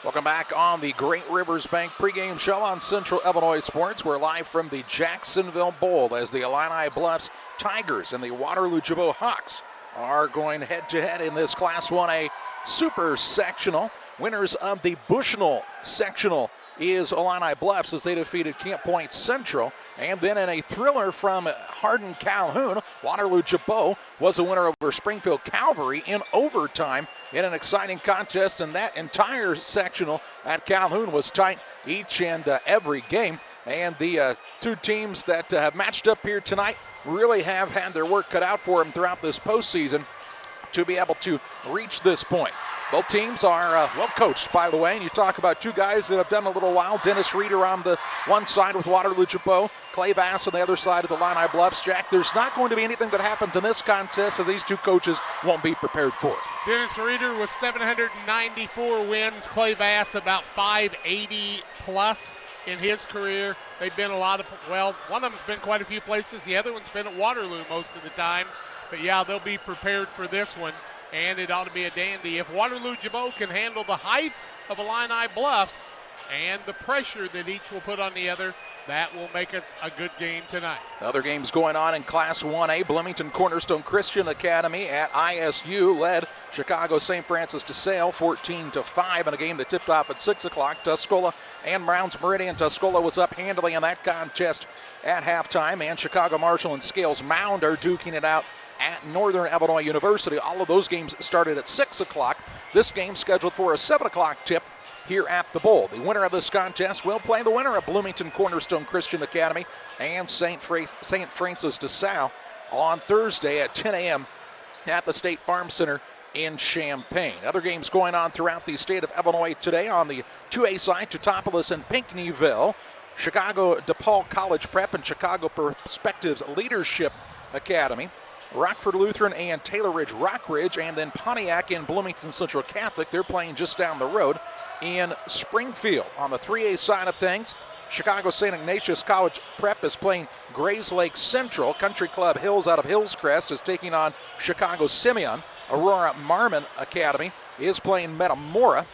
Welcome back on the Great Rivers Bank pregame show on Central Illinois Sports. We're live from the Jacksonville Bowl as the Illini Bluffs Tigers and the Waterloo Gibault Hawks are going head-to-head in this Class 1A Super Sectional. Winners of the Bushnell Sectional is Illini Bluffs as they defeated Camp Point Central. And then in a thriller from Hardin Calhoun, Waterloo Gibault was a winner over Springfield Calvary in overtime in an exciting contest. And that entire sectional at Calhoun was tight each and every game. And the two teams that have matched up here tonight really have had their work cut out for them throughout this postseason to be able to reach this point. Both teams are well coached, by the way, and you talk about two guys that have done a little while. Dennis Reeder on the one side with Waterloo Gibault, Clay Bass on the other side of the Illini Bluffs. Jack, there's not going to be anything that happens in this contest that these two coaches won't be prepared for. Dennis Reeder with 794 wins, Clay Bass about 580 plus in his career. They've been one of them's been quite a few places. The other one's been at Waterloo most of the time. But yeah, they'll be prepared for this one. And it ought to be a dandy. If Waterloo Gibault can handle the height of Illini Bluffs and the pressure that each will put on the other, that will make it a good game tonight. Other games going on in Class 1A. Bloomington Cornerstone Christian Academy at ISU led Chicago St. Francis de Sales 14-5 in a game that tipped off at 6 o'clock. Tuscola and Browns Meridian. Tuscola was up handily in that contest at halftime. And Chicago Marshall and Scales Mound are duking it out at Northern Illinois University. All of those games started at 6 o'clock. This game scheduled for a 7 o'clock tip here at the Bowl. The winner of this contest will play the winner of Bloomington Cornerstone Christian Academy and St. Francis de Sales on Thursday at 10 a.m. at the State Farm Center in Champaign. Other games going on throughout the state of Illinois today on the 2A side, Teutopolis and Pinckneyville, Chicago DePaul College Prep and Chicago Perspectives Leadership Academy, Rockford Lutheran and Taylor Ridge Rockridge, and then Pontiac and Bloomington Central Catholic. They're playing just down the road in Springfield. On the 3A side of things, Chicago St. Ignatius College Prep is playing Grays Lake Central. Country Club Hills out of Hillscrest is taking on Chicago Simeon. Aurora Marmon Academy is playing Metamora.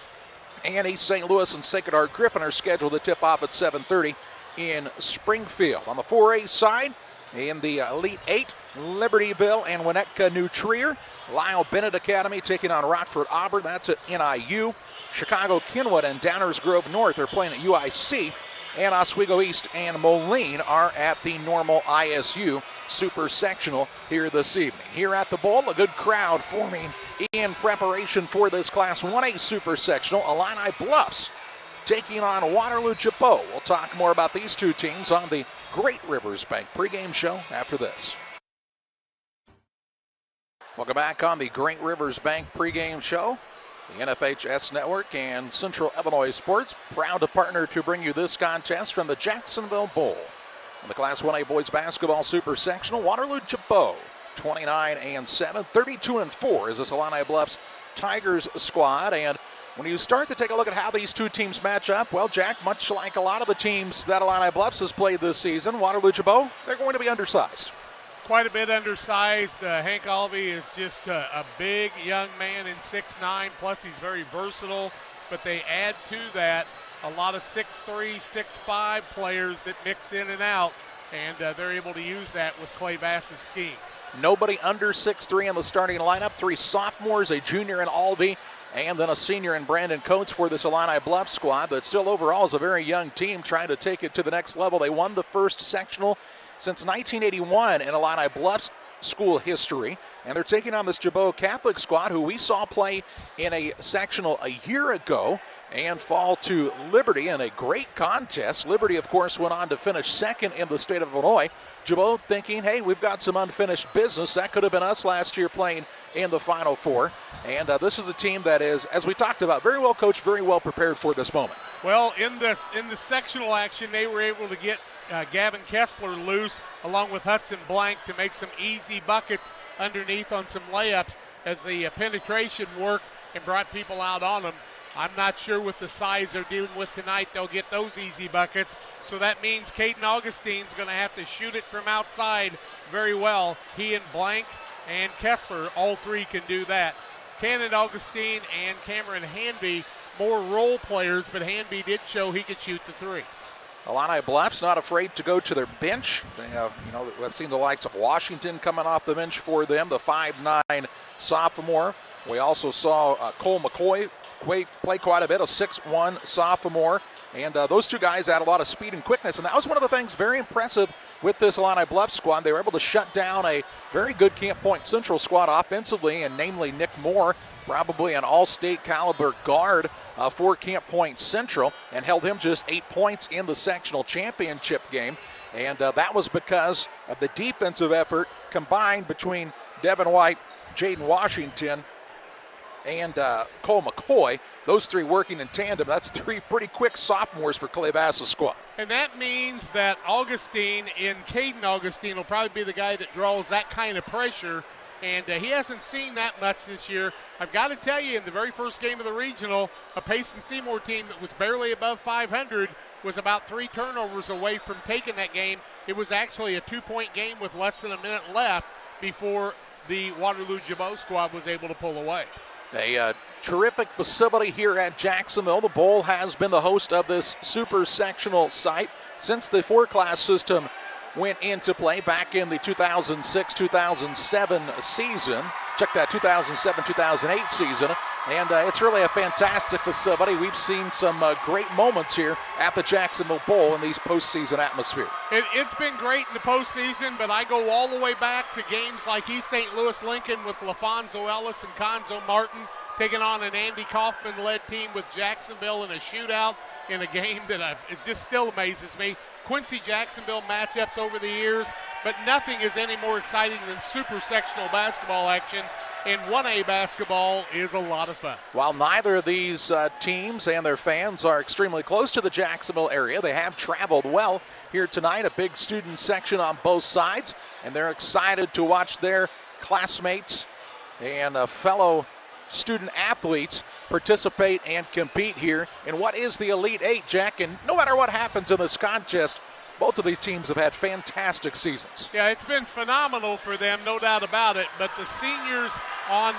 And East St. Louis and Sacred Heart Griffin are scheduled to tip off at 7:30 in Springfield. On the 4A side, in the Elite 8, Libertyville and Winnetka New Trier. Lyle Bennett Academy taking on Rockford Auburn. That's at NIU. Chicago Kenwood and Downers Grove North are playing at UIC. And Oswego East and Moline are at the normal ISU Super Sectional here this evening. Here at the Bowl, a good crowd forming in preparation for this Class 1A Super Sectional. Illini Bluffs taking on Waterloo Gibault. We'll talk more about these two teams on the Great Rivers Bank pregame show after this. Welcome back on the Great Rivers Bank pregame show. The NFHS Network and Central Illinois Sports proud to partner to bring you this contest from the Jacksonville Bowl. In the Class 1A Boys Basketball Super Sectional, Waterloo Gibault 29-7, 32-4 is this Illini Bluffs Tigers squad. And when you start to take a look at how these two teams match up, well, Jack, much like a lot of the teams that Illini Bluffs has played this season, Waterloo Gibault, they're going to be undersized. Quite a bit undersized. Hank Alvey is just a big young man in 6'9", plus he's very versatile. But they add to that a lot of 6'3", 6'5 players that mix in and out, and they're able to use that with Clay Bass's scheme. Nobody under 6'3 in the starting lineup. 3 sophomores, a junior in Alvey, and then a senior in Brandon Coates for this Illini Bluffs squad. But still overall is a very young team trying to take it to the next level. They won the first sectional since 1981 in Illini Bluffs school history, and they're taking on this Gibault Catholic squad who we saw play in a sectional a year ago and fall to Liberty in a great contest. Liberty, of course, went on to finish second in the state of Illinois. Gibault thinking, hey, we've got some unfinished business. That could have been us last year playing in the Final Four. And this is a team that is, as we talked about, very well coached, very well prepared for this moment. Well, in the sectional action, they were able to get Gavin Kessler loose along with Hudson Blank to make some easy buckets underneath on some layups as the penetration worked and brought people out on them. I'm not sure with the size they're dealing with tonight they'll get those easy buckets. So that means Caden Augustine's going to have to shoot it from outside very well. He and Blank and Kessler, all three can do that. Cannon Augustine and Cameron Hanby more role players, but Hanby did show he could shoot the three. Illini Bluffs not afraid to go to their bench. They have, we've seen the likes of Washington coming off the bench for them, the 5'9" sophomore. We also saw Cole McCoy play quite a bit, a 6'1" sophomore. And those two guys had a lot of speed and quickness, and that was one of the things very impressive with this Illini Bluffs squad. They were able to shut down a very good Camp Point Central squad offensively, and namely Nick Moore, probably an all-state caliber guard for Camp Point Central, and held him just 8 points in the sectional championship game. And that was because of the defensive effort combined between Devin White, Jaden Washington, and Cole McCoy. Those three working in tandem. That's three pretty quick sophomores for Clay Bass's squad. And that means that Caden Augustine will probably be the guy that draws that kind of pressure. And he hasn't seen that much this year. I've got to tell you, in the very first game of the regional, a Payson Seymour team that was barely above 500 was about 3 turnovers away from taking that game. It was actually a 2-point game with less than a minute left before the Waterloo Gibault squad was able to pull away. A terrific facility here at Jacksonville. The Bowl has been the host of this super sectional site since the 4-class system went into play back in the 2006-2007 season. Check that, 2007-2008 season. And it's really a fantastic facility. We've seen some great moments here at the Jacksonville Bowl in these postseason atmosphere. It's been great in the postseason, but I go all the way back to games like East St. Louis Lincoln with LaFonso Ellis and Conzo Martin taking on an Andy Kaufman-led team with Jacksonville in a shootout in a game that it just still amazes me. Quincy Jacksonville matchups over the years, but nothing is any more exciting than super sectional basketball action, and 1A basketball is a lot of fun. While neither of these teams and their fans are extremely close to the Jacksonville area, they have traveled well here tonight, a big student section on both sides, and they're excited to watch their classmates and fellow student athletes participate and compete here in what is the Elite Eight, Jack. And no matter what happens in this contest, both of these teams have had fantastic seasons. Yeah, it's been phenomenal for them, no doubt about it. But the seniors on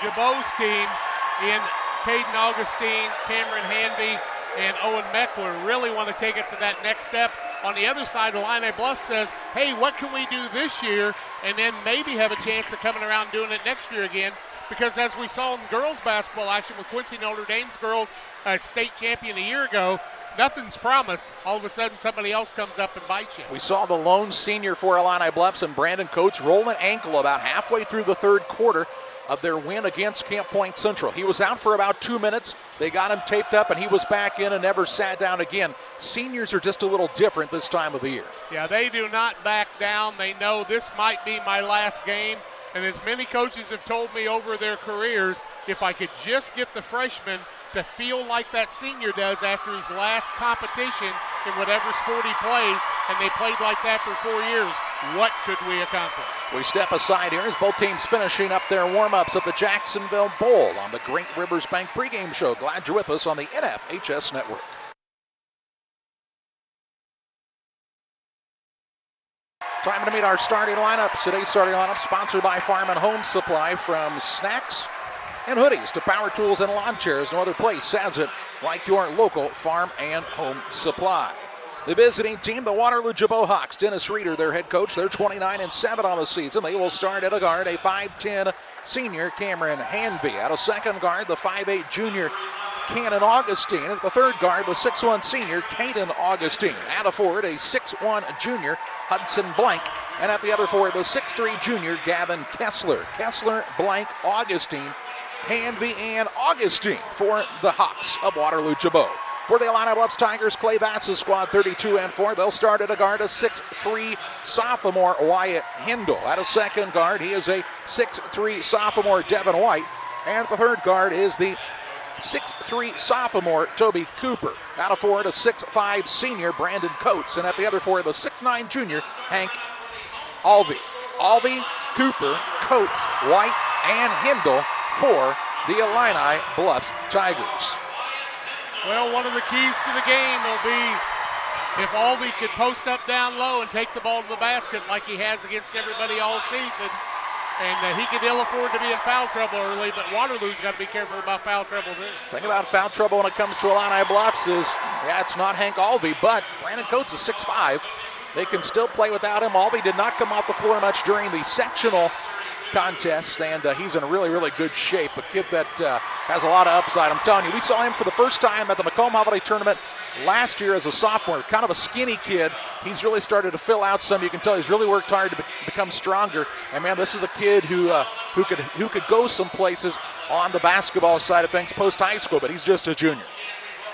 Gibault's team in Caden Augustine, Cameron Hanby, and Owen Meckler really want to take it to that next step. On the other side, Illini Bluffs says, hey, what can we do this year? And then maybe have a chance of coming around and doing it next year again. Because as we saw in girls basketball action with Quincy Notre Dame's girls state champion a year ago, nothing's promised. All of a sudden, somebody else comes up and bites you. We saw the lone senior for Illini Bluffs and Brandon Coates roll an ankle about halfway through the third quarter of their win against Camp Point Central. He was out for about 2 minutes. They got him taped up, and he was back in and never sat down again. Seniors are just a little different this time of the year. Yeah, they do not back down. They know this might be my last game. And as many coaches have told me over their careers, if I could just get the freshman to feel like that senior does after his last competition in whatever sport he plays, and they played like that for 4 years, what could we accomplish? We step aside here as both teams finishing up their warm-ups at the Jacksonville Bowl on the Great Rivers Bank pregame show. Glad you're with us on the NFHS Network. Time to meet our starting lineup. Today's starting lineup sponsored by Farm and Home Supply. From snacks and hoodies to power tools and lawn chairs, no other place says it like your local Farm and Home Supply. The visiting team, the Waterloo Gibault Hawks. Dennis Reeder, their head coach. They're 29-7 on the season. They will start at a guard, a 5'10" senior, Cameron Hanby. At a second guard, the 5'8" junior, Cannon Augustine. At the third guard, the 6'1" senior, Caden Augustine. At a forward, a 6'1" junior, Hudson Blank. And at the other forward, the 6'3" junior, Gavin Kessler. Kessler, Blank, Augustine, Hanby, and Augustine for the Hawks of Waterloo Gibault. For the Illini Bluffs Tigers, Clay Bass's squad, 32-4. They'll start at a guard, a 6'3" sophomore, Wyatt Hindle. At a second guard, he is a 6'3" sophomore, Devin White. And at the third guard is the 6'3" sophomore, Toby Cooper. At a forward, a 6'5" senior, Brandon Coates. And at the other forward, the 6'9" junior, Hank Alvey. Alvey, Cooper, Coates, White, and Hindle for the Illini Bluffs Tigers. Well, one of the keys to the game will be if Alvey could post up down low and take the ball to the basket like he has against everybody all season, and he could ill afford to be in foul trouble early, but Waterloo's got to be careful about foul trouble too. Thing about foul trouble when it comes to Illini Bluffs is, it's not Hank Alvey, but Brandon Coates is 6'5". They can still play without him. Alvey did not come off the floor much during the sectional contest, and he's in really, really good shape. A kid that has a lot of upside. I'm telling you, we saw him for the first time at the Macomb Holiday Tournament last year as a sophomore. Kind of a skinny kid. He's really started to fill out some. You can tell he's really worked hard to become stronger. And man, this is a kid who could go some places on the basketball side of things post high school, but he's just a junior.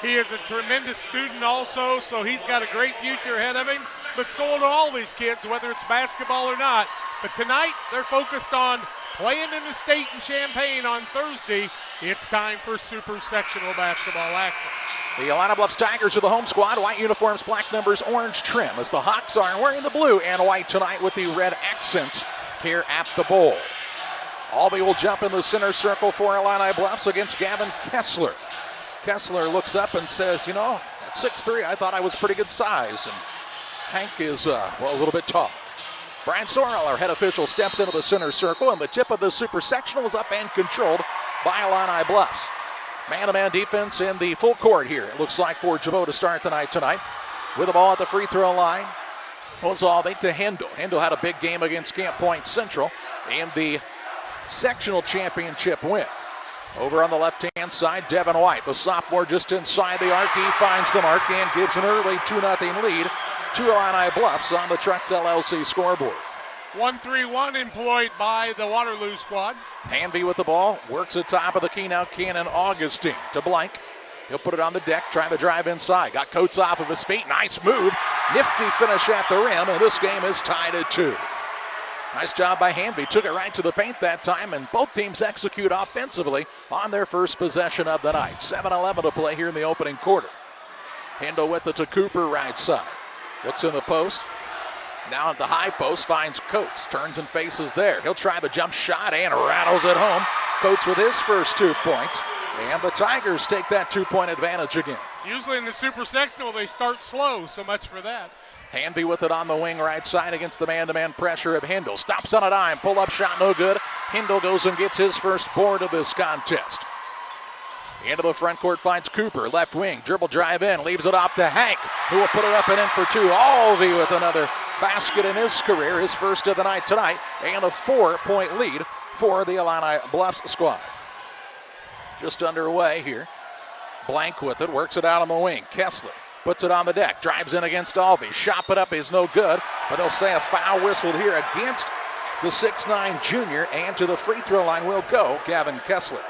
He is a tremendous student also, so he's got a great future ahead of him. But so do all these kids, whether it's basketball or not. But tonight, they're focused on playing in the state in Champaign on Thursday. It's time for super sectional basketball action. The Illini Bluffs Tigers are the home squad. White uniforms, black numbers, orange trim, as the Hawks are wearing the blue and white tonight with the red accents here at the bowl. Alvey will jump in the center circle for Illini Bluffs against Gavin Kessler. Kessler looks up and says, at 6'3", I thought I was pretty good size. And Hank is, a little bit tall. Brian Sorrell, our head official, steps into the center circle, and the tip of the super sectional is up and controlled by Illini Bluffs. Man-to-man defense in the full court here. It looks like for Gibault to start the night tonight. With the ball at the free throw line, Alvey to Hendel. Hendel had a big game against Camp Point Central in the sectional championship win. Over on the left-hand side, Devin White, the sophomore, just inside the arc. He finds the mark and gives an early 2-0 lead to Illini Bluffs on the Trucks LLC scoreboard. 1-3-1 employed by the Waterloo squad. Hanby with the ball, works at top of the key now. Cannon Augustine to Blank. He'll put it on the deck, try the drive inside. Got Coates off of his feet, nice move. Nifty finish at the rim, and this game is tied at 2. Nice job by Hanby, took it right to the paint that time, and both teams execute offensively on their first possession of the night. 7:11 to play here in the opening quarter. Handle with it to Cooper right side. Looks in the post. Now at the high post, finds Coates. Turns and faces there. He'll try the jump shot and rattles it home. Coates with his first 2 points. And the Tigers take that 2-point advantage again. Usually in the super sectional, they start slow. So much for that. Hanby with it on the wing right side against the man-to-man pressure of Hindle. Stops on a dime. Pull-up shot no good. Hindle goes and gets his first board of this contest. Into the front court finds Cooper, left wing, dribble drive in, leaves it off to Hank, who will put it up and in for 2. Alvey with another basket in his career, his first of the night tonight, and a 4-point lead for the Illini Bluffs squad. Just underway here. Blank with it, works it out on the wing. Kessler puts it on the deck, drives in against Alvey. Shot put up is no good, but they'll say a foul whistle here against the 6'9 junior, and to the free throw line will go Gavin Kessler.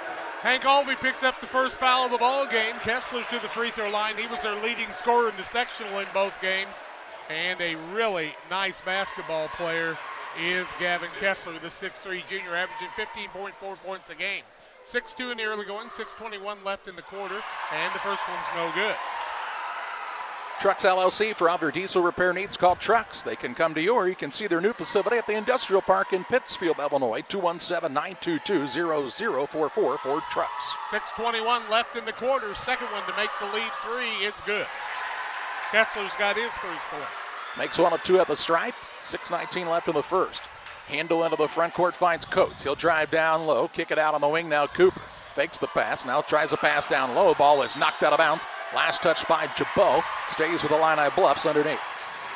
Hank Alvey picks up the first foul of the ball game. Kessler to the free throw line. He was their leading scorer in the sectional in both games. And a really nice basketball player is Gavin Kessler, the 6'3 junior, averaging 15.4 points a game. 6-2 in the early going, 6:21 left in the quarter, and the first one's no good. Trucks LLC, for all your diesel repair needs, call Trucks. They can come to you, or you can see their new facility at the Industrial Park in Pittsfield, Illinois. 217-922-0044 for Trucks. 6:21 left in the quarter. Second one to make the lead 3. It's good. Kessler's got his first point. Makes 1 of 2 at the stripe. 6:19 left in the first. Handle into the front court, finds Coates. He'll drive down low, kick it out on the wing now. Cooper fakes the pass, now tries a pass down low. Ball is knocked out of bounds. Last touch by Gibault. Stays with the Illini Bluffs underneath.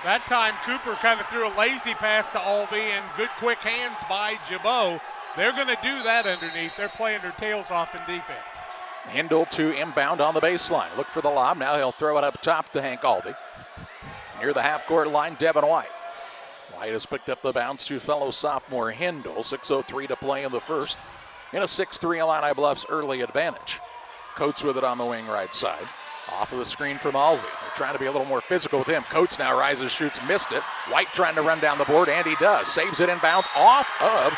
That time Cooper kind of threw a lazy pass to Alvey, and good quick hands by Gibault. They're going to do that underneath. They're playing their tails off in defense. Hindle to inbound on the baseline. Look for the lob. Now he'll throw it up top to Hank Alvey. Near the half-court line, Devin White. White has picked up the bounce to fellow sophomore Hindle. 6:03 to play in the first. In a 6-3 Illini Bluffs early advantage. Coates with it on the wing right side. Off of the screen from Alvey. They're trying to be a little more physical with him. Coates now rises, shoots, missed it. White trying to run down the board, and he does. Saves it inbounds off of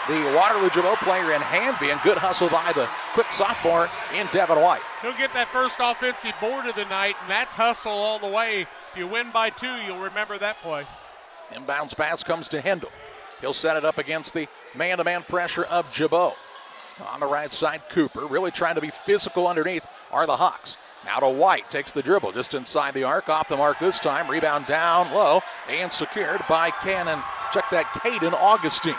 the Waterloo Gibault player in Hanby, and good hustle by the quick sophomore in Devin White. He'll get that first offensive board of the night, and that's hustle all the way. If you win by 2, you'll remember that play. Inbounds pass comes to Hindle. He'll set it up against the man-to-man pressure of Gibault. On the right side, Cooper really trying to be physical underneath are the Hawks. Now to White, takes the dribble just inside the arc, off the mark this time. Rebound down low and secured by Caden Augustine.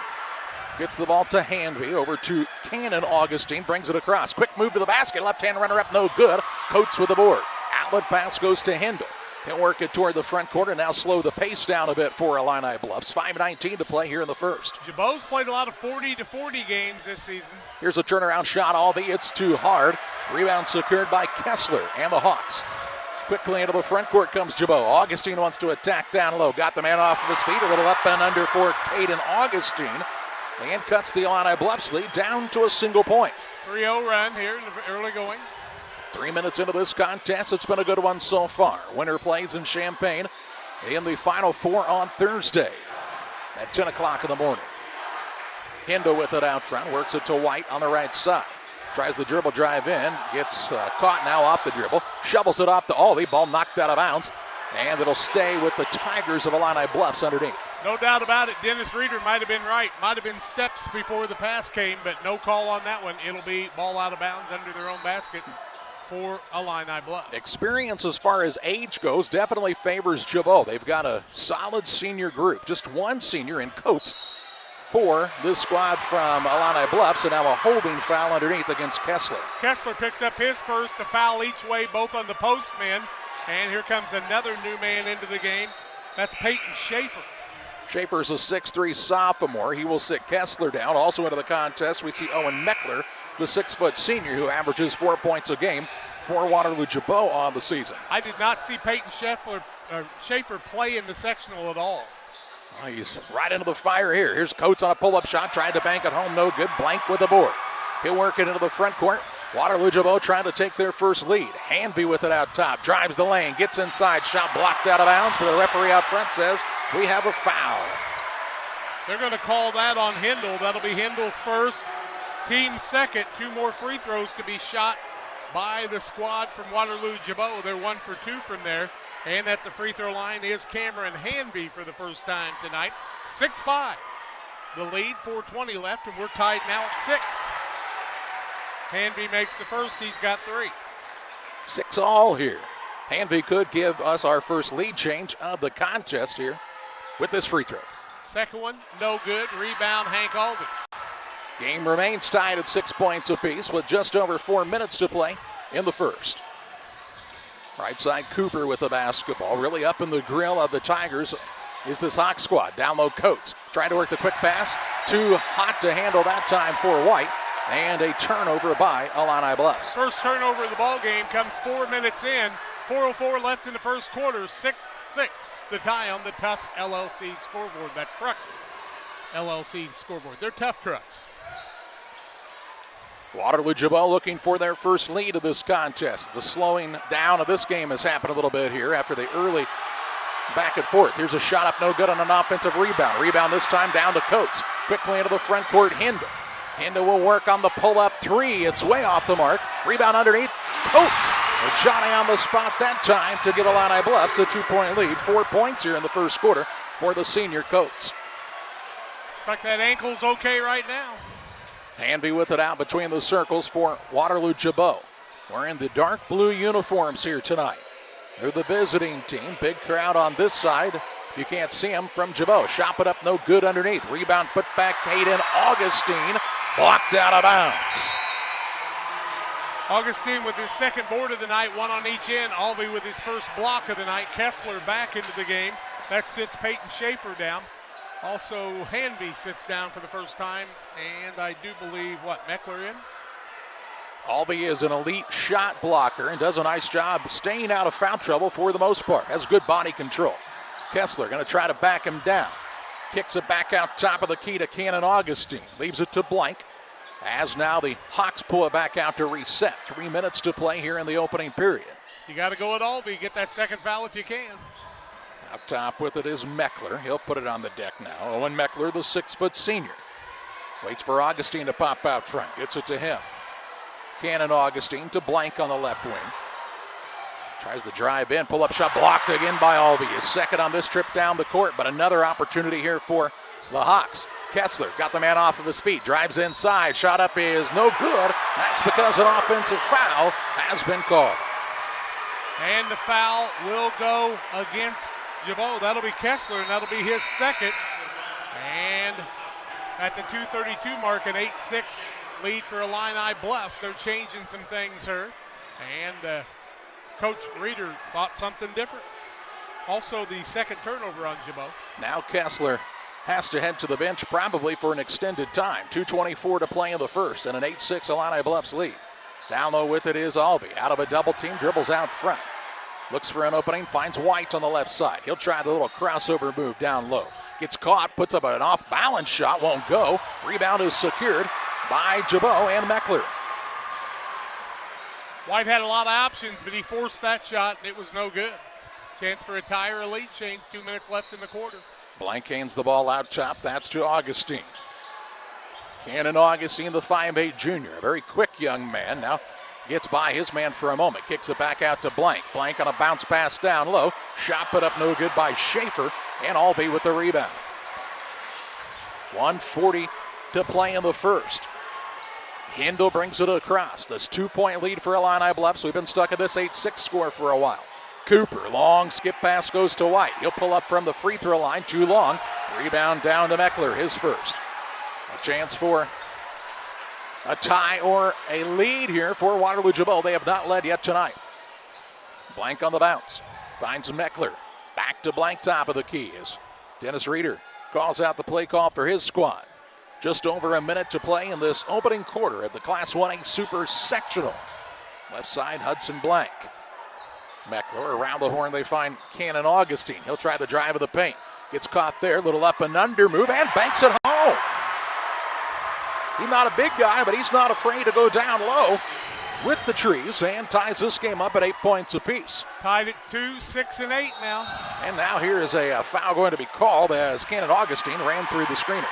Gets the ball to Hanby, over to Cannon. Augustine brings it across. Quick move to the basket. Left-hand runner up, no good. Coates with the board. Outlet pass goes to Hindle. He'll work it toward the front court and now slow the pace down a bit for Illini Bluffs. 5:19 to play here in the first. Gibault's played a lot of 40-40 games this season. Here's a turnaround shot, albeit it's too hard. Rebound secured by Kessler and the Hawks. Quickly into the front court comes Gibault. Augustine wants to attack down low. Got the man off of his feet. A little up and under for Caden Augustine. And cuts the Illini Bluffs lead down to a single point. 3-0 run here in the early going. 3 minutes into this contest. It's been a good one so far. Winner plays in Champaign in the Final Four on Thursday at 10 o'clock in the morning. Hindle with it out front. Works it to White on the right side. Tries the dribble drive in. Gets caught now off the dribble. Shovels it off to Alvey. Ball knocked out of bounds. And it'll stay with the Tigers of Illini Bluffs underneath. No doubt about it. Dennis Reeder might have been right. Might have been steps before the pass came, but no call on that one. It'll be ball out of bounds under their own basket for Illini Bluffs. Experience as far as age goes definitely favors Gibault. They've got a solid senior group. Just one senior in Coates for this squad from Illini Bluffs, and now a holding foul underneath against Kessler. Kessler picks up his first, a foul each way, both on the postmen. And here comes another new man into the game. That's Peyton Schaefer. Schaefer's a 6'3 sophomore. He will sit Kessler down. Also into the contest, we see Owen Meckler, the 6-foot senior who averages 4 points a game for Waterloo Gibault on the season. I did not see Peyton Schaefer play in the sectional at all. Oh, he's right into the fire here. Here's Coates on a pull-up shot, trying to bank it home, no good. Blank with the board. He'll work it into the front court. Waterloo Gibault trying to take their first lead. Hanby with it out top, drives the lane, gets inside, shot blocked out of bounds, but the referee out front says we have a foul. They're going to call that on Hindle. That'll be Hindle's first, team's second. 2 more free throws to be shot by the squad from Waterloo Gibault. They're 1 for 2 from there. And at the free throw line is Cameron Hanby for the first time tonight. 6-5. The lead, 4:20 left, and we're tied now at 6. Hanby makes the first. He's got 3. 6-all here. Hanby could give us our first lead change of the contest here with this free throw. Second one, no good. Rebound, Hank Alvey. Game remains tied at 6 points apiece with just over 4 minutes to play in the first. Right side, Cooper with the basketball. Really up in the grill of the Tigers is this Hawk squad. Down low, Coates. Trying to work the quick pass. Too hot to handle that time for White. And a turnover by Illini Bluffs. First turnover of the ball game comes 4 minutes in. 4:04 left in the first quarter. 6-6. The tie on the Tufts LLC scoreboard. That Crux LLC scoreboard. They're tough trucks. Waterloo Gibault looking for their first lead of this contest. The slowing down of this game has happened a little bit here after the early back and forth. Here's a shot up, no good on an offensive rebound. Rebound this time down to Coates. Quickly into the front court, Hindle. Hindle will work on the pull-up 3. It's way off the mark. Rebound underneath. Coates. And Johnny on the spot that time to give Illini Bluffs a 2-point lead. 4 points here in the first quarter for the senior Coates. Looks like that ankle's okay right now. Hanby with it out between the circles for Waterloo Gibault. Wearing the dark blue uniforms here tonight. They're the visiting team. Big crowd on this side. You can't see them from Gibault. Shot it up, no good underneath. Rebound put back, Caden Augustine. Blocked out of bounds. Augustine with his second board of the night, 1 on each end. Alvey with his first block of the night. Kessler back into the game. That sits Peyton Schaefer down. Also, Hanby sits down for the first time. And I do believe, Meckler in? Alvey is an elite shot blocker and does a nice job staying out of foul trouble for the most part. Has good body control. Kessler going to try to back him down. Kicks it back out top of the key to Cannon Augustine. Leaves it to Blank. As now the Hawks pull it back out to reset. 3 minutes to play here in the opening period. You got to go with Alvey. Get that second foul if you can. Out top with it is Meckler. He'll put it on the deck now. Owen Meckler, the 6-foot senior. Waits for Augustine to pop out front. Gets it to him. Cannon Augustine to Blank on the left wing. Tries to drive in. Pull-up shot blocked again by Alvey. His second on this trip down the court, but another opportunity here for the Hawks. Kessler got the man off of his feet. Drives inside. Shot up is no good. That's because an offensive foul has been called. And the foul will go against Gibault. That'll be Kessler, and that'll be his second. And at the 2:32 mark, an 8-6 lead for Illini Bluffs. They're changing some things here, and Coach Reeder thought something different. Also, the second turnover on Gibault. Now Kessler has to head to the bench probably for an extended time. 2:24 to play in the first, and an 8-6 Illini Bluffs lead. Down low with it is Albee. Out of a double team, dribbles out front. Looks for an opening, finds White on the left side. He'll try the little crossover move down low. Gets caught, puts up an off-balance shot, won't go. Rebound is secured by Gibault and Meckler. White had a lot of options, but he forced that shot, and it was no good. Chance for a tie or a lead change. 2 minutes left in the quarter. Blank hands the ball out top. That's to Augustine. Cannon Augustine, the 5'8 junior. A very quick young man. Now gets by his man for a moment. Kicks it back out to Blank. Blank on a bounce pass down low. Shot put up no good by Schaefer. And Albee with the rebound. 1:40 to play in the first. Hindle brings it across. This 2-point lead for Illini Bluffs. We've been stuck at this 8-6 score for a while. Cooper, long skip pass goes to White. He'll pull up from the free throw line, too long. Rebound down to Meckler, his first. A chance for a tie or a lead here for Waterloo Gibault. They have not led yet tonight. Blank on the bounce. Finds Meckler. Back to Blank, top of the key as Dennis Reeder calls out the play call for his squad. Just over a minute to play in this opening quarter at the Class 1A Super Sectional. Left side, Hudson Blank. Meckler around the horn, they find Cannon Augustine. He'll try the drive of the paint. Gets caught there, little up and under move, and banks it home. He's not a big guy, but he's not afraid to go down low with the trees and ties this game up at 8 points apiece. Tied at 2, 6, and 8 now. And now here is a foul going to be called as Cannon Augustine ran through the screener.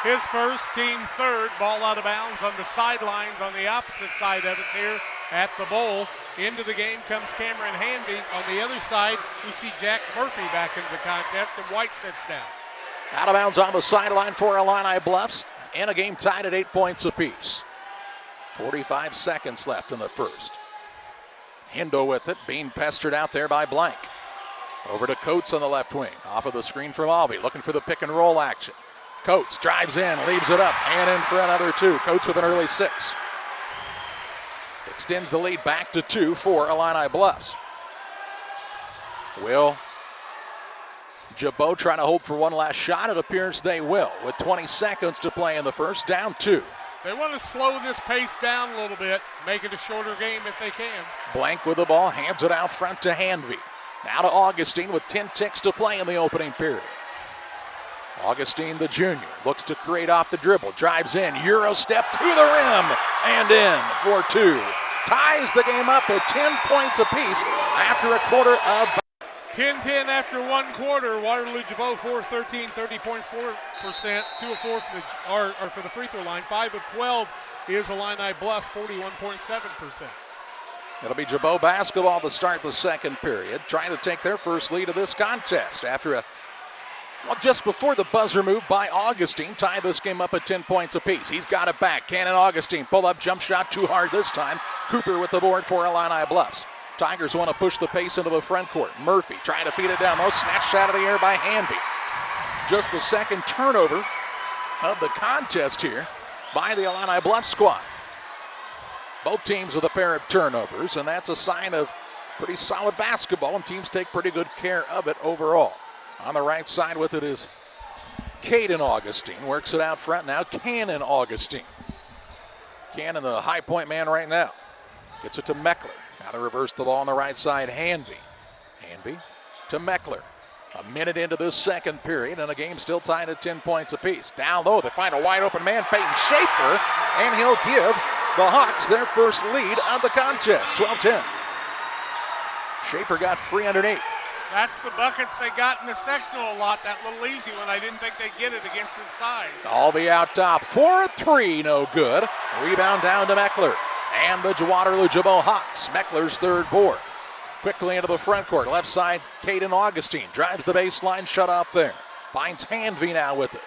His first, team third, ball out of bounds on the sidelines on the opposite side of it here at the bowl. Into the game comes Cameron Hanby. On the other side, we see Jack Murphy back into the contest, and White sits down. Out of bounds on the sideline for Illini Bluffs, and a game tied at 8 points apiece. 45 seconds left in the first. Hindle with it, being pestered out there by Blank. Over to Coates on the left wing, off of the screen from Albee, looking for the pick and roll action. Coates drives in, leaves it up, and in for another 2. Coates with an early 6. Extends the lead back to 2 for Illini Bluffs. Will Gibault try to hold for one last shot? It appears they will, with 20 seconds to play in the first, down 2. They want to slow this pace down a little bit, make it a shorter game if they can. Blank with the ball, hands it out front to Hanby. Now to Augustine with 10 ticks to play in the opening period. Augustine, the junior, looks to create off the dribble, drives in, Euro step to the rim, and in for 2. Ties the game up at 10 points apiece after a quarter of 10-10 after one quarter. Waterloo Gibault 4-13, 30.4%. 2 of 4 are for the free throw line. 5 of 12 is Illini Bluffs, 41.7%. It'll be Gibault basketball to start the second period, trying to take their first lead of this contest after just before the buzzer move by Augustine, tie this game up at 10 points apiece. He's got it back. Cannon Augustine, pull up jump shot too hard this time. Cooper with the board for Illini Bluffs. Tigers want to push the pace into the front court. Murphy trying to feed it down low, snatched out of the air by Hanby. Just the second turnover of the contest here by the Illini Bluffs squad. Both teams with a pair of turnovers, and that's a sign of pretty solid basketball, and teams take pretty good care of it overall. On the right side with it is Caden Augustine. Works it out front now. Cannon Augustine. Cannon, the high point man right now. Gets it to Meckler. Now to reverse the ball on the right side. Hanby. Hanby to Meckler. A minute into this second period, and a game still tied at 10 points apiece. Down low, they find a wide open man, Peyton Schaefer, and he'll give the Hawks their first lead of the contest, 12-10. Schaefer got free underneath. That's the buckets they got in the sectional a lot. That little easy one, I didn't think they'd get it against his size. Albee out top for a 3, no good. Rebound down to Meckler. And the Waterloo Gibault Hawks, Meckler's third board. Quickly into the front court, left side, Caden Augustine. Drives the baseline, shut up there. Finds Hanby now with it.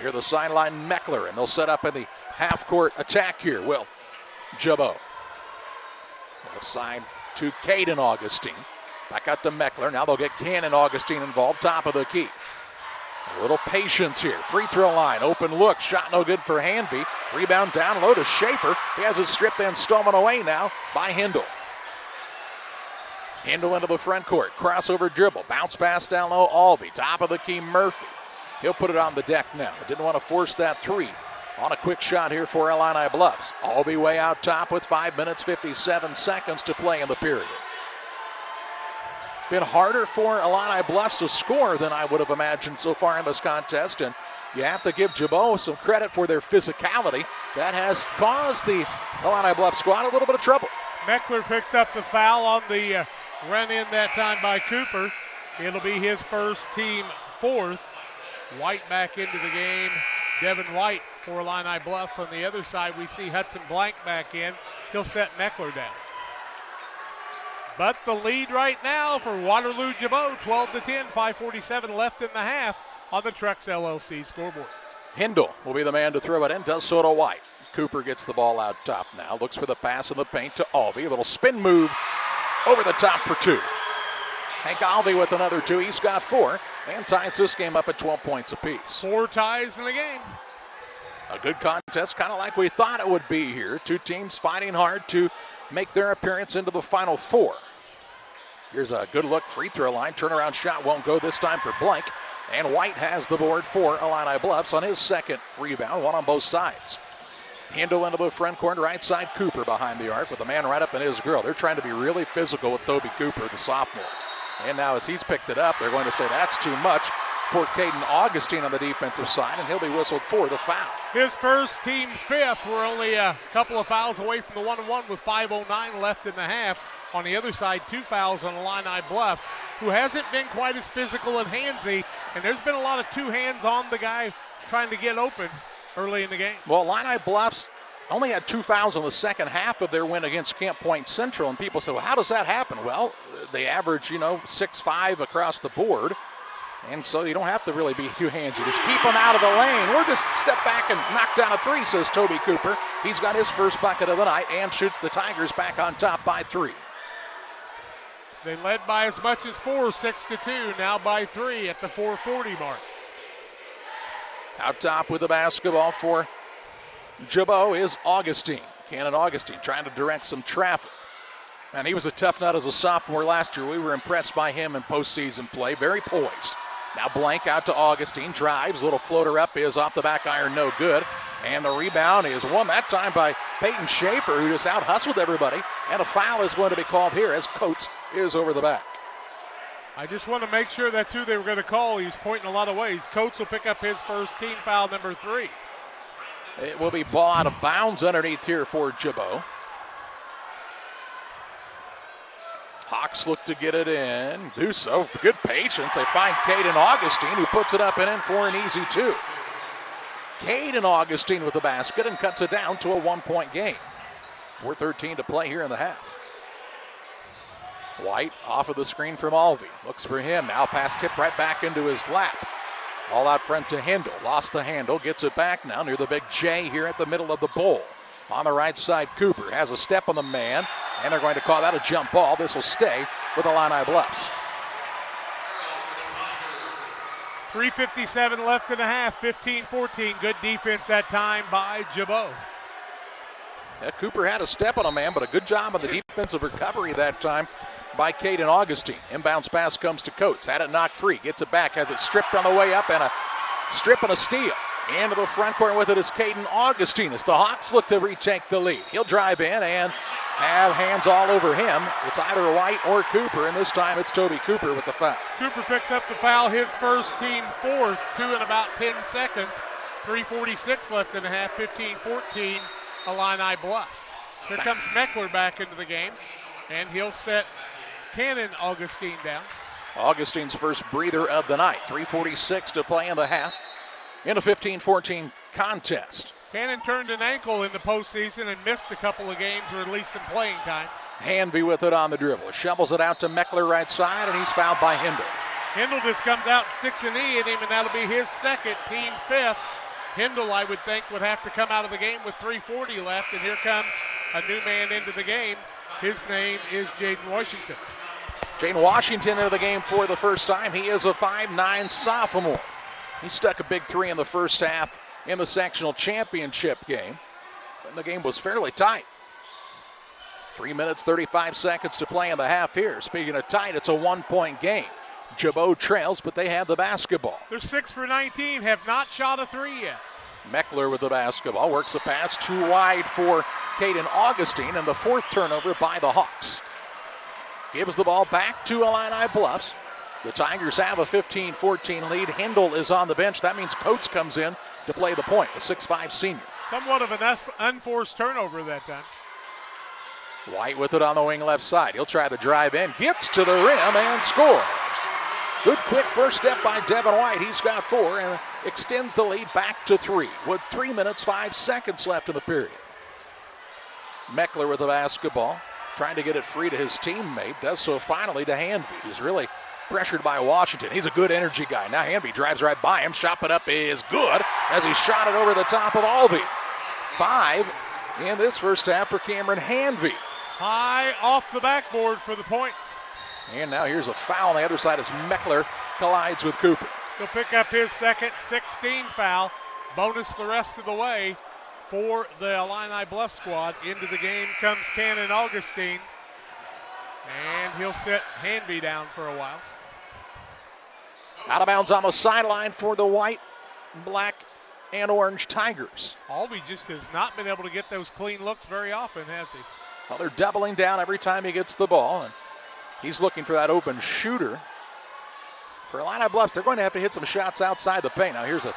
Near the sideline, Meckler, and they'll set up in the half-court attack here. Will Gibault. Left side to Caden Augustine. Back out to Meckler. Now they'll get Cannon Augustine involved. Top of the key. A little patience here. Free throw line, open look, shot no good for Hanby. Rebound down low to Schaefer. He has it stripped and stolen away now by Hindle. Hindle into the front court, crossover dribble, bounce pass down low, Albee. Top of the key, Murphy. He'll put it on the deck now. Didn't want to force that three. On a quick shot here for Illini Bluffs. Albee way out top with 5 minutes, 57 seconds to play in the period. Been harder for Illini Bluffs to score than I would have imagined so far in this contest, and you have to give Gibault some credit for their physicality. That has caused the Illini Bluffs squad a little bit of trouble. Meckler picks up the foul on the run-in that time by Cooper. It'll be his first, team fourth. White back into the game. Devin White for Illini Bluffs. On the other side, we see Hudson Blank back in. He'll set Meckler down. But the lead right now for Waterloo Gibault, 12-10, 5:47 left in the half on the Trucks LLC scoreboard. Hindle will be the man to throw it in, does so to White. Cooper gets the ball out top now, looks for the pass in the paint to Albee. A little spin move over the top for two. Hank Albee with another two. He's got four and ties this game up at 12 points apiece. 4 ties in the game. A good contest, kind of like we thought it would be here. Two teams fighting hard to make their appearance into the Final Four. Here's a good look, free throw line. Turnaround shot won't go this time for Blank. And White has the board for Illini Bluffs on his second rebound, one on both sides. Hindle into the front corner, right side, Cooper behind the arc with the man right up in his grill. They're trying to be really physical with Toby Cooper, the sophomore. And now as he's picked it up, they're going to say that's too much for Caden Augustine on the defensive side, and he'll be whistled for the foul. His first, team fifth. We're only a couple of fouls away from the 1-1 with 5:09 left in the half. On the other side, 2 fouls on Illini Bluffs, who hasn't been quite as physical and handsy, and there's been a lot of two hands on the guy trying to get open early in the game. Well, Illini Bluffs only had 2 fouls in the second half of their win against Camp Point Central, and people say, well, how does that happen? Well, they average, 6-5 across the board, and so you don't have to really be too handsy. Just keep them out of the lane. Or just step back and knock down a three, says Toby Cooper. He's got his first bucket of the night and shoots the Tigers back on top by 3. They led by as much as 4, 6-2, now by 3 at the 4:40 mark. Out top with the basketball for Gibault is Augustine. Cannon Augustine trying to direct some traffic. And he was a tough nut as a sophomore last year. We were impressed by him in postseason play. Very poised. Now Blank out to Augustine. Drives. Little floater up is off the back iron. No good. And the rebound is won that time by Peyton Schaefer, who just out-hustled everybody. And a foul is going to be called here as Coates is over the back. I just want to make sure that's who they were going to call. He's pointing a lot of ways. Coates will pick up his first, team foul number 3. It will be ball out of bounds underneath here for Gibault. Hawks look to get it in. Do so. Good patience. They find Caden Augustine, who puts it up and in for an easy 2. Caden Augustine with the basket and cuts it down to a 1-point game. 4:13 to play here in the half. White off of the screen from Albee. Looks for him. Now pass tipped right back into his lap. All out front to Hindle. Lost the handle. Gets it back now near the big J here at the middle of the bowl. On the right side, Cooper has a step on the man, and they're going to call that a jump ball. This will stay with Illini Bluffs. 3:57 left in the half, 15-14. Good defense that time by Gibault. Yeah, Cooper had a step on a man, but a good job on the defensive recovery that time by Caden Augustine. Inbounds pass comes to Coates. Had it knocked free. Gets it back. Has it stripped on the way up, and a strip and a steal. Into the front court with it is Caden Augustine as the Hawks look to retake the lead. He'll drive in and have hands all over him. It's either White or Cooper, and this time it's Toby Cooper with the foul. Cooper picks up the foul, his first, team fourth, 2 in about 10 seconds. 3:46 left in the half, 15-14, Illini Bluffs. Here comes Meckler back into the game, and he'll set Cannon Augustine down. Augustine's first breather of the night. 3:46 to play in the half in a 15-14 contest. Cannon turned an ankle in the postseason and missed a couple of games, or at least some playing time. Hanby with it on the dribble. Shovels it out to Meckler right side, and he's fouled by Hindle. Hindle just comes out and sticks a knee in him, and that'll be his second, team fifth. Hindle, I would think, would have to come out of the game with 3:40 left, and here comes a new man into the game. His name is Jaden Washington. Jaden Washington into the game for the first time. He is a 5'9" sophomore. He stuck a big 3 in the first half in the sectional championship game. And the game was fairly tight. 3 minutes, 35 seconds to play in the half here. Speaking of tight, it's a 1-point game. Gibault trails, but they have the basketball. They're 6 for 19, have not shot a 3 yet. Meckler with the basketball, works a pass too wide for Caden Augustine, and the 4th turnover by the Hawks. Gives the ball back to Illini Bluffs. The Tigers have a 15-14 lead. Hindle is on the bench. That means Coates comes in to play the point, the 6'5 senior. Somewhat of an unforced turnover that time. White with it on the wing left side. He'll try the drive in, gets to the rim and scores. Good quick first step by Devin White. He's got 4 and extends the lead back to 3 with 3 minutes, 5 seconds left in the period. Meckler with the basketball, trying to get it free to his teammate. Does so finally to Hanby, who's really pressured by Washington. He's a good energy guy. Now Hanby drives right by him. Shot put up is good as he shot it over the top of Albee. 5 in this first half for Cameron Hanby. High off the backboard for the points. And now here's a foul on the other side as Meckler collides with Cooper. He'll pick up his second 16 foul. Bonus the rest of the way for the Illini Bluff squad. Into the game comes Cannon Augustine. And he'll sit Hanby down for a while. Out of bounds on the sideline for the white, black, and orange Tigers. Albee just has not been able to get those clean looks very often, has he? Well, they're doubling down every time he gets the ball, and he's looking for that open shooter. For Illini Bluffs, they're going to have to hit some shots outside the paint. Now here's a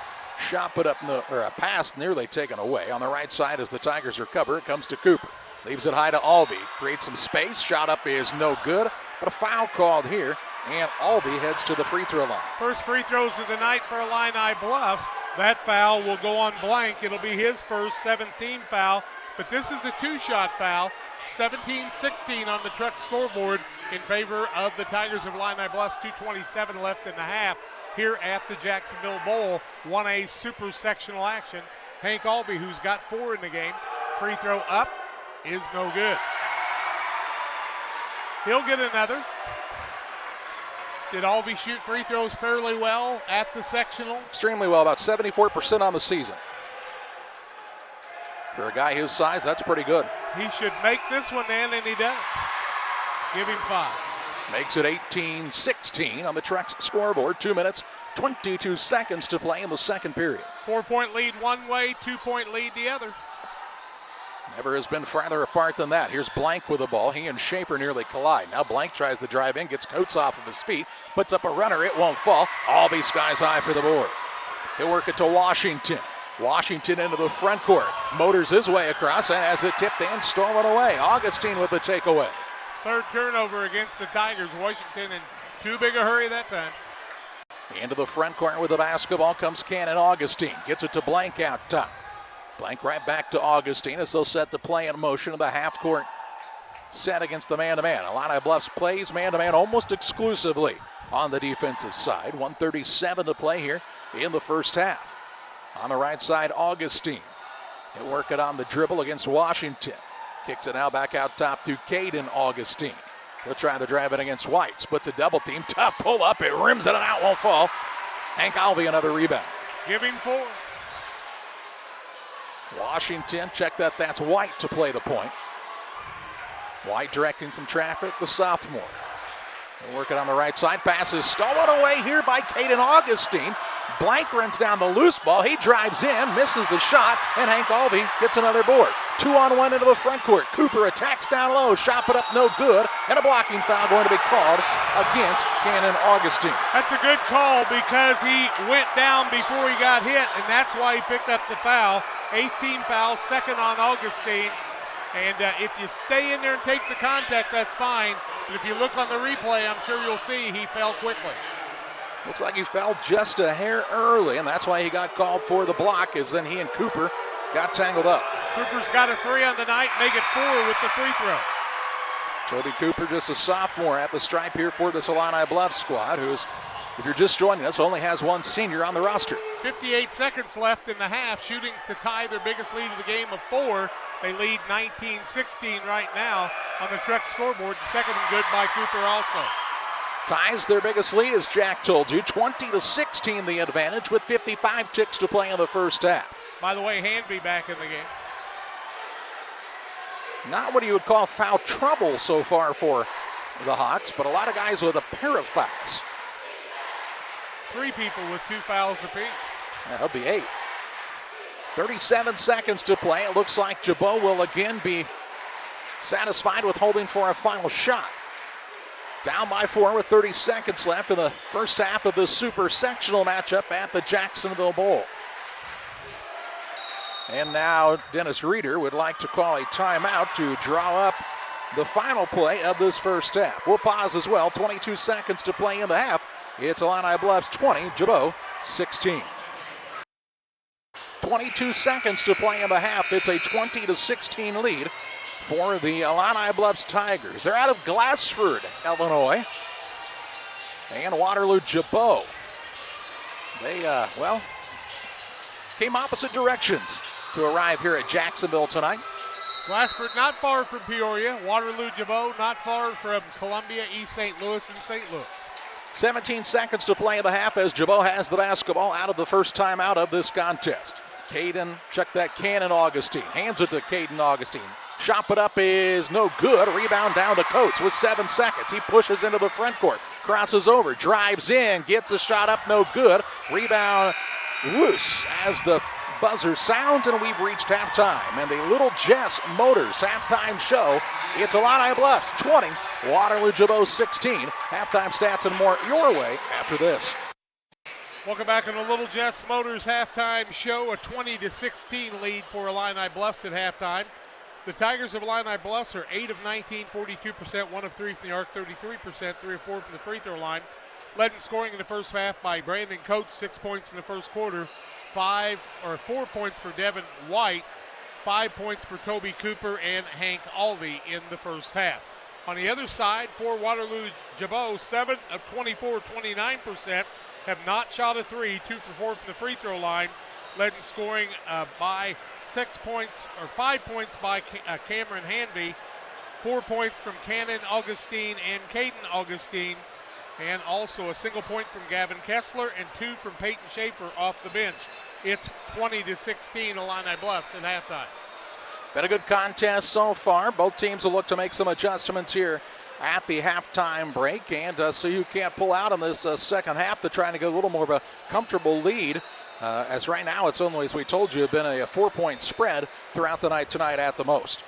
shot put up, or a pass nearly taken away. On the right side as the Tigers recover, it comes to Cooper. Leaves it high to Albee. Creates some space. Shot up is no good, but a foul called here, and Albee heads to the free throw line. First free throws of the night for Illini Bluffs. That foul will go on blank. It'll be his first 17 foul, but this is a 2-shot foul. 17-16 on the truck scoreboard in favor of the Tigers of Illini Bluffs. 2:27 left in the half here at the Jacksonville Bowl. 1A super sectional action. Hank Albee, who's got 4 in the game. Free throw up is no good. He'll get another. Did Albee shoot free throws fairly well at the sectional? Extremely well, about 74% on the season. For a guy his size, that's pretty good. He should make this one then, and he does. Give him 5. Makes it 18-16 on the Trex scoreboard. 2 minutes, 22 seconds to play in the second period. 4-point lead one way, 2-point lead the other. Never has been farther apart than that. Here's Blank with the ball. He and Schaefer nearly collide. Now Blank tries to drive in, gets Coates off of his feet, puts up a runner. It won't fall. Albee skies high for the board. He'll work it to Washington. Washington into the front court. Motors his way across and has it tipped in, stolen away. Augustine with the takeaway. Third turnover against the Tigers. Washington in too big a hurry that time. Into the front court with the basketball comes Cannon Augustine. Gets it to Blank out top. Blank right back to Augustine as they'll set the play in motion of the half-court set against the man-to-man. Illini Bluffs plays man-to-man almost exclusively on the defensive side. 1:37 to play here in the first half. On the right side, Augustine. He'll work it on the dribble against Washington. Kicks it now back out top to Caden Augustine. He'll try to drive it against White. Splits a double team. Tough pull up. It rims it and out. Won't fall. Hank Albee another rebound. Give him 4. Washington, check that. That's White to play the point. White directing some traffic, the sophomore. They'll work it on the right side. Passes stolen away here by Caden Augustine. Blank runs down the loose ball. He drives in, misses the shot, and Hank Albee gets another board. 2-on-1 into the front court. Cooper attacks down low. Shot put up no good, and a blocking foul going to be called against Cannon Augustine. That's a good call because he went down before he got hit, and that's why he picked up the foul. 18 foul, second on Augustine. And if you stay in there and take the contact, that's fine. But if you look on the replay, I'm sure you'll see he fell quickly. Looks like he fell just a hair early, and that's why he got called for the block, as then he and Cooper got tangled up. Cooper's got a 3 on the night, make it 4 with the free throw. Toby Cooper, just a sophomore at the stripe here for this Illini Bluffs squad, who's, if you're just joining us, only has one senior on the roster. 58 seconds left in the half, shooting to tie their biggest lead of the game of 4. They lead 19-16 right now on the correct scoreboard. The second one good by Cooper also. ties their biggest lead, as Jack told you. 20-16 the advantage with 55 ticks to play in the first half. By the way, Hanby back in the game. Not what you would call foul trouble so far for the Hawks, but a lot of guys with a pair of fouls. 3 people with 2 fouls apiece. That'll be 8. 37 seconds to play. It looks like Gibault will again be satisfied with holding for a final shot. Down by 4 with 30 seconds left in the first half of this super sectional matchup at the Jacksonville Bowl. And now Dennis Reeder would like to call a timeout to draw up the final play of this first half. We'll pause as well. 22 seconds to play in the half. It's Illini Bluffs 20, Gibault 16. 22 seconds to play in the half. It's a 20-16 lead for the Illini Bluffs Tigers. They're out of Glasford, Illinois. And Waterloo Gibault. They, came opposite directions to arrive here at Jacksonville tonight. Glasford not far from Peoria. Waterloo Gibault not far from Columbia, East St. Louis, and St. Louis. 17 seconds to play in the half as Gibault has the basketball out of the first time out of this contest. Caden, check that, Cannon Augustine. Hands it to Caden Augustine. Shot put up is no good. Rebound down to Coates with 7 seconds. He pushes into the front court. Crosses over, drives in, gets a shot up, no good. Rebound loose as the buzzer sounds, and we've reached halftime. And the Little Jess Motors halftime show. It's Illini Bluffs 20, Waterloo Gibault 16. Halftime stats and more your way after this. Welcome back on the Little Jess Motors halftime show. A 20-16 lead for Illini Bluffs at halftime. The Tigers of Illini Bluffs are 8 of 19, 42%, 1 of 3 from the arc, 33%, 3 of 4 from the free throw line. Led in scoring in the first half by Brandon Coates, 6 points in the first quarter. 4 points for Devin White, 5 points for Toby Cooper and Hank Alvey in the first half. On the other side, for Waterloo Gibault, 7 of 24, 29%, have not shot a 3, 2 for 4 from the free throw line. Led in scoring by 5 points by Cameron Hanby, 4 points from Cannon Augustine and Caden Augustine, and also a single point from Gavin Kessler and 2 from Peyton Schaefer off the bench. It's 20-16 Illini Bluffs at halftime. Been a good contest so far. Both teams will look to make some adjustments here at the halftime break, and so you can't pull out in this second half. They're trying to get a little more of a comfortable lead. As right now, it's only, as we told you, been a 4-point spread throughout the night tonight at the most.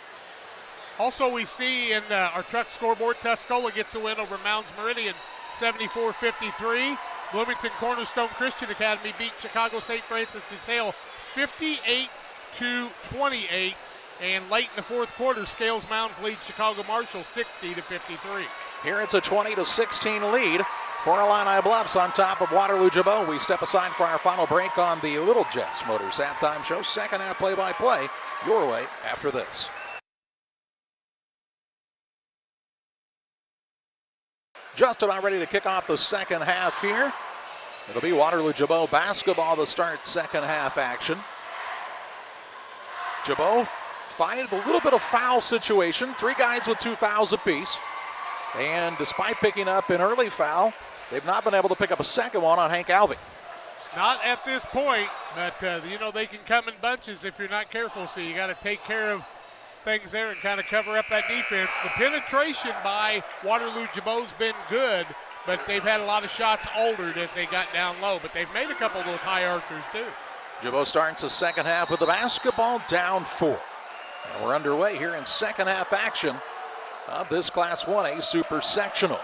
Also, we see in our truck scoreboard, Tuscola gets a win over Mounds Meridian, 74-53. Bloomington Cornerstone Christian Academy beat Chicago St. Francis de Sales 58-28. And late in the fourth quarter, Scales Mounds leads Chicago Marshall 60-53. Here it's a 20-16 lead for Illini Bluffs on top of Waterloo Gibault. We step aside for our final break on the Little Jess Motors halftime show. Second half play-by-play your way after this. Just about ready to kick off the second half here. It'll be Waterloo Gibault basketball to start second half action. Gibault finding a little bit of foul situation. 3 guys with 2 fouls apiece. And despite picking up an early foul, they've not been able to pick up a second one on Hank Alvey. Not at this point, but they can come in bunches if you're not careful. So you got to take care of things there and kind of cover up that defense. The penetration by Waterloo Gibault's been good, but they've had a lot of shots altered as they got down low. But they've made a couple of those high archers too. Gibault starts the second half with the basketball down 4. And we're underway here in second half action of this Class 1A Super Sectional.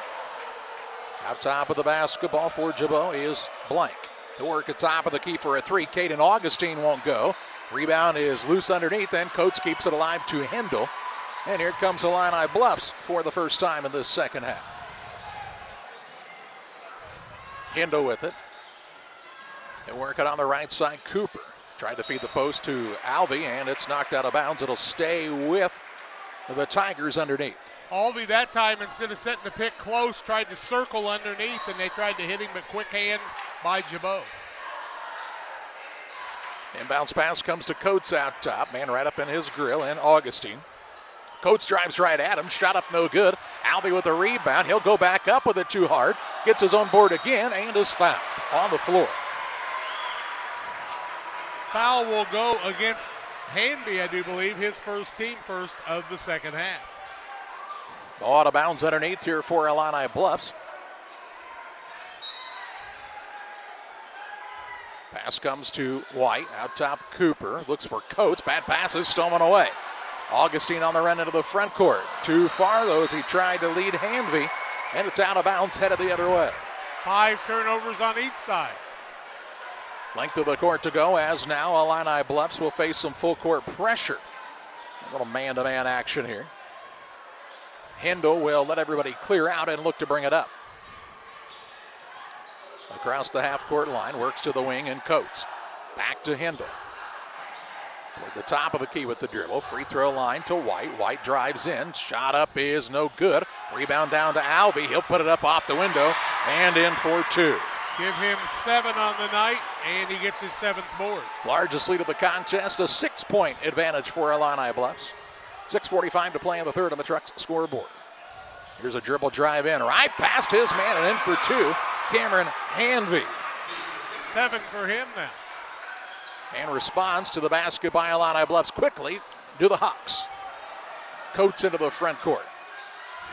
Out top of the basketball for Gibault is Blank. To work at top of the key for a 3. Caden Augustine won't go. Rebound is loose underneath, and Coates keeps it alive to Hendel. And here comes Illini Bluffs for the first time in this second half. Hendel with it. They work it on the right side. Cooper tried to feed the post to Alvey, and it's knocked out of bounds. It'll stay with the Tigers underneath. Alvey that time, instead of setting the pick close, tried to circle underneath, and they tried to hit him, but quick hands by Gibault. Inbounds pass comes to Coates out top. Man right up in his grill, and Augustine. Coates drives right at him. Shot up no good. Albee with a rebound. He'll go back up with it too hard. Gets his own board again and is fouled on the floor. Foul will go against Hanby, I do believe, his team first of the second half. Ball out of bounds underneath here for Illini Bluffs. Pass comes to White. Out top, Cooper. Looks for Coates. Bad passes, stolen away. Augustine on the run into the front court. Too far, though, as he tried to lead Hanby. And it's out of bounds, headed the other way. 5 turnovers on each side. Length of the court to go, as now Illini Bluffs will face some full court pressure. A little man-to-man action here. Hindle will let everybody clear out and look to bring it up. Across the half-court line, works to the wing, and Coates. Back to Hindle. Toward the top of the key with the dribble. Free throw line to White. White drives in. Shot up is no good. Rebound down to Albee. He'll put it up off the window and in for 2. Give him 7 on the night, and he gets his 7th board. Largest lead of the contest, a 6-point advantage for Illini Bluffs. 6:45 to play in the third on the Trucks scoreboard. Here's a dribble drive in, right past his man and in for 2. Cameron Hanby. 7 for him now. And responds to the basket by Illini Bluffs quickly to the Hawks. Coates into the front court.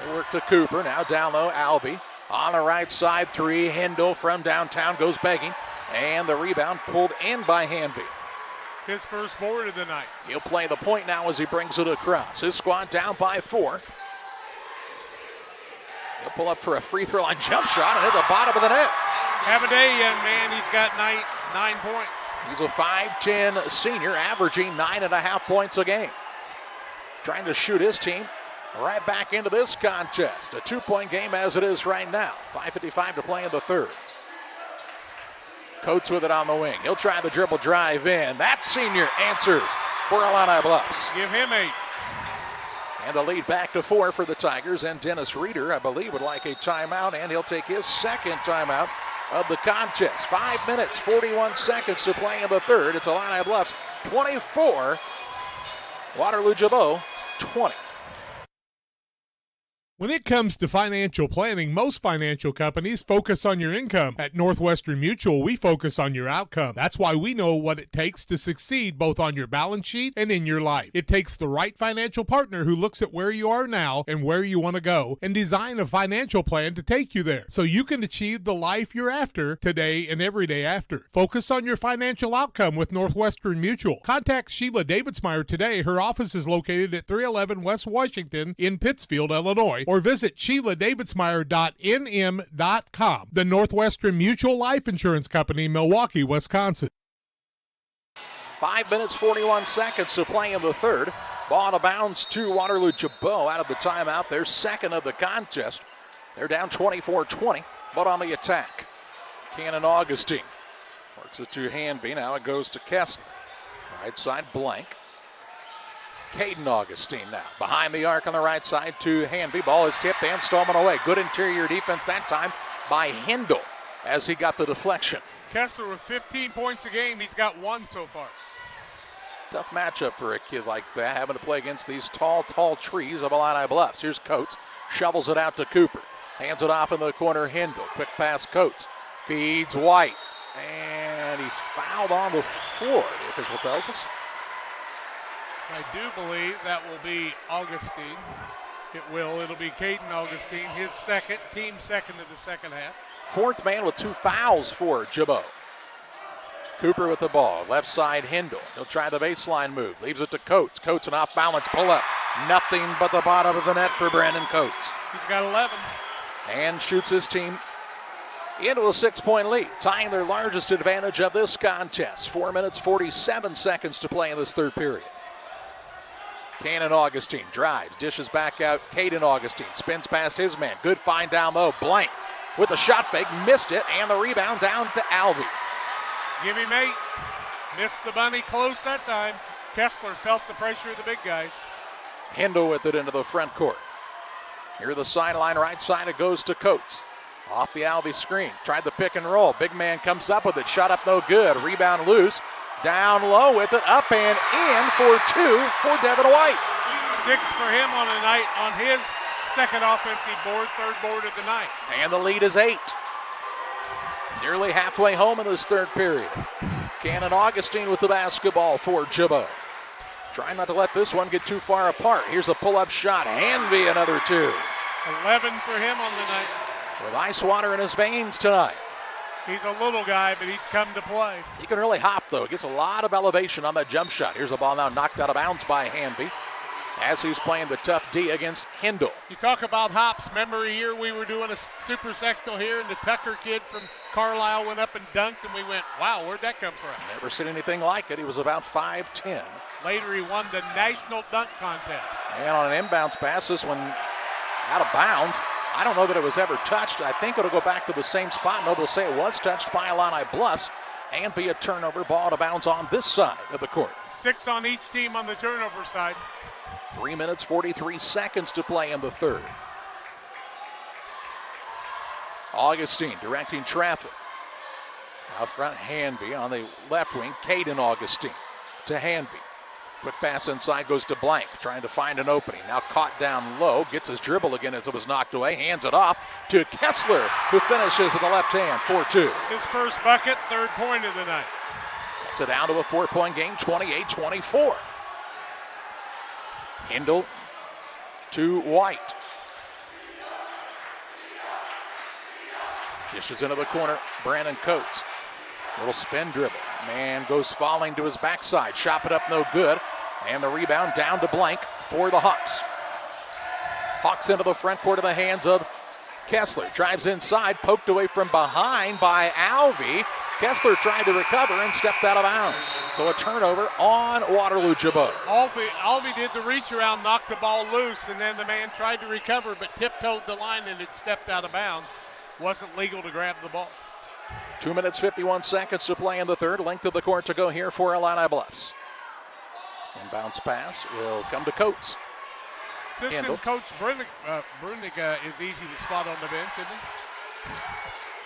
They work to Cooper, now down low, Albee. On the right side, 3, Hindle from downtown goes begging. And the rebound pulled in by Hanby. His first board of the night. He'll play the point now as he brings it across. His squad down by 4. He'll pull up for a free throw line jump shot and hit the bottom of the net. Have a day, young man. He's got 9 points. He's a 5'10 senior, averaging 9.5 points a game. Trying to shoot his team right back into this contest. A 2-point game as it is right now. 5:55 to play in the third. Coates with it on the wing. He'll try the dribble drive in. That senior answers for Illini Bluffs. Give him 8. And the lead back to 4 for the Tigers. And Dennis Reeder, I believe, would like a timeout, and he'll take his second timeout of the contest. 5 minutes, 41 seconds to play in the third. It's Illini Bluffs 24, Waterloo Gibault 20. When it comes to financial planning, most financial companies focus on your income. At Northwestern Mutual, we focus on your outcome. That's why we know what it takes to succeed both on your balance sheet and in your life. It takes the right financial partner who looks at where you are now and where you want to go and design a financial plan to take you there so you can achieve the life you're after today and every day after. Focus on your financial outcome with Northwestern Mutual. Contact Sheila Davidsmeyer today. Her office is located at 311 West Washington in Pittsfield, Illinois. Or visit SheilaDavidsmeyer.nm.com. The Northwestern Mutual Life Insurance Company, Milwaukee, Wisconsin. 5 minutes, 41 seconds to play in the third. Ball out of bounds to Waterloo Gibault out of the timeout. Their second of the contest. They're down 24-20, but on the attack. Cannon Augustine works it to Hanby. Now it goes to Kessler. Right side blank. Caden Augustine now behind the arc on the right side to Hanby. Ball is tipped and stolen away. Good interior defense that time by Hindle as he got the deflection. Kessler with 15 points a game. He's got 1 so far. Tough matchup for a kid like that, having to play against these tall trees of Illini Bluffs. Here's Coates. Shovels it out to Cooper. Hands it off in the corner, Hindle. Quick pass, Coates. Feeds White. And he's fouled on the floor, the official tells us. I do believe that will be Augustine. It'll be Caden Augustine, his second, team second of the second half. Fourth man with 2 fouls for Gibault. Cooper with the ball, left side Hindle. He'll try the baseline move, leaves it to Coates. Coates an off balance pull up. Nothing but the bottom of the net for Brandon Coates. He's got 11. And shoots his team into a 6-point lead, tying their largest advantage of this contest. 4 minutes, 47 seconds to play in this third period. Cannon Augustine drives, dishes back out. Caden Augustine spins past his man. Good find down low. Blank with a shot fake, missed it, and the rebound down to Albee. Give him 8. Missed the bunny close that time. Kessler felt the pressure of the big guys. Hindle with it into the front court. Here the sideline, right side, it goes to Coates. Off the Albee screen, tried the pick and roll. Big man comes up with it, shot up no good. Rebound loose. Down low with it, up and in for 2 for Devin White. 6 for him on the night on his second offensive board, third board of the night. And the lead is 8. Nearly halfway home in this third period. Cannon Augustine with the basketball for Gibault. Trying not to let this one get too far apart. Here's a pull-up shot. Hanby, another 2. 11 for him on the night. With ice water in his veins tonight. He's a little guy, but he's come to play. He can really hop, though. Gets a lot of elevation on that jump shot. Here's a ball now knocked out of bounds by Hanby as he's playing the tough D against Hindle. You talk about hops. Remember a year we were doing a super sectional here, and the Tucker kid from Carlisle went up and dunked, and we went, wow, where'd that come from? Never seen anything like it. He was about 5'10". Later he won the national dunk contest. And on an inbounds pass, this one out of bounds. I don't know that it was ever touched. I think it'll go back to the same spot. No, they'll say it was touched by Illini Bluffs and be a turnover, ball out of bounds on this side of the court. 6 on each team on the turnover side. 3 minutes, 43 seconds to play in the third. Augustine directing traffic. Out front, Hanby on the left wing. Caden Augustine to Hanby. Quick pass inside goes to Blank, trying to find an opening. Now caught down low, gets his dribble again as it was knocked away. Hands it off to Kessler, who finishes with the left hand, 4-2. His first bucket, third point of the night. It's a down to a 4-point game, 28-24. Hindle to White. Dishes into the corner, Brandon Coates. Little spin dribble. Man goes falling to his backside. Shot it up, no good. And the rebound down to Blank for the Hawks. Hawks into the front court of the hands of Kessler. Drives inside, poked away from behind by Alvey. Kessler tried to recover and stepped out of bounds. So a turnover on Waterloo Gibault. Alvey did the reach around, knocked the ball loose, and then the man tried to recover but tiptoed the line and it stepped out of bounds. Wasn't legal to grab the ball. 2 minutes, 51 seconds to play in the third. Length of the court to go here for Illini Bluffs. Inbounds pass will come to Coates. Assistant Coach Bruniga is easy to spot on the bench, isn't he?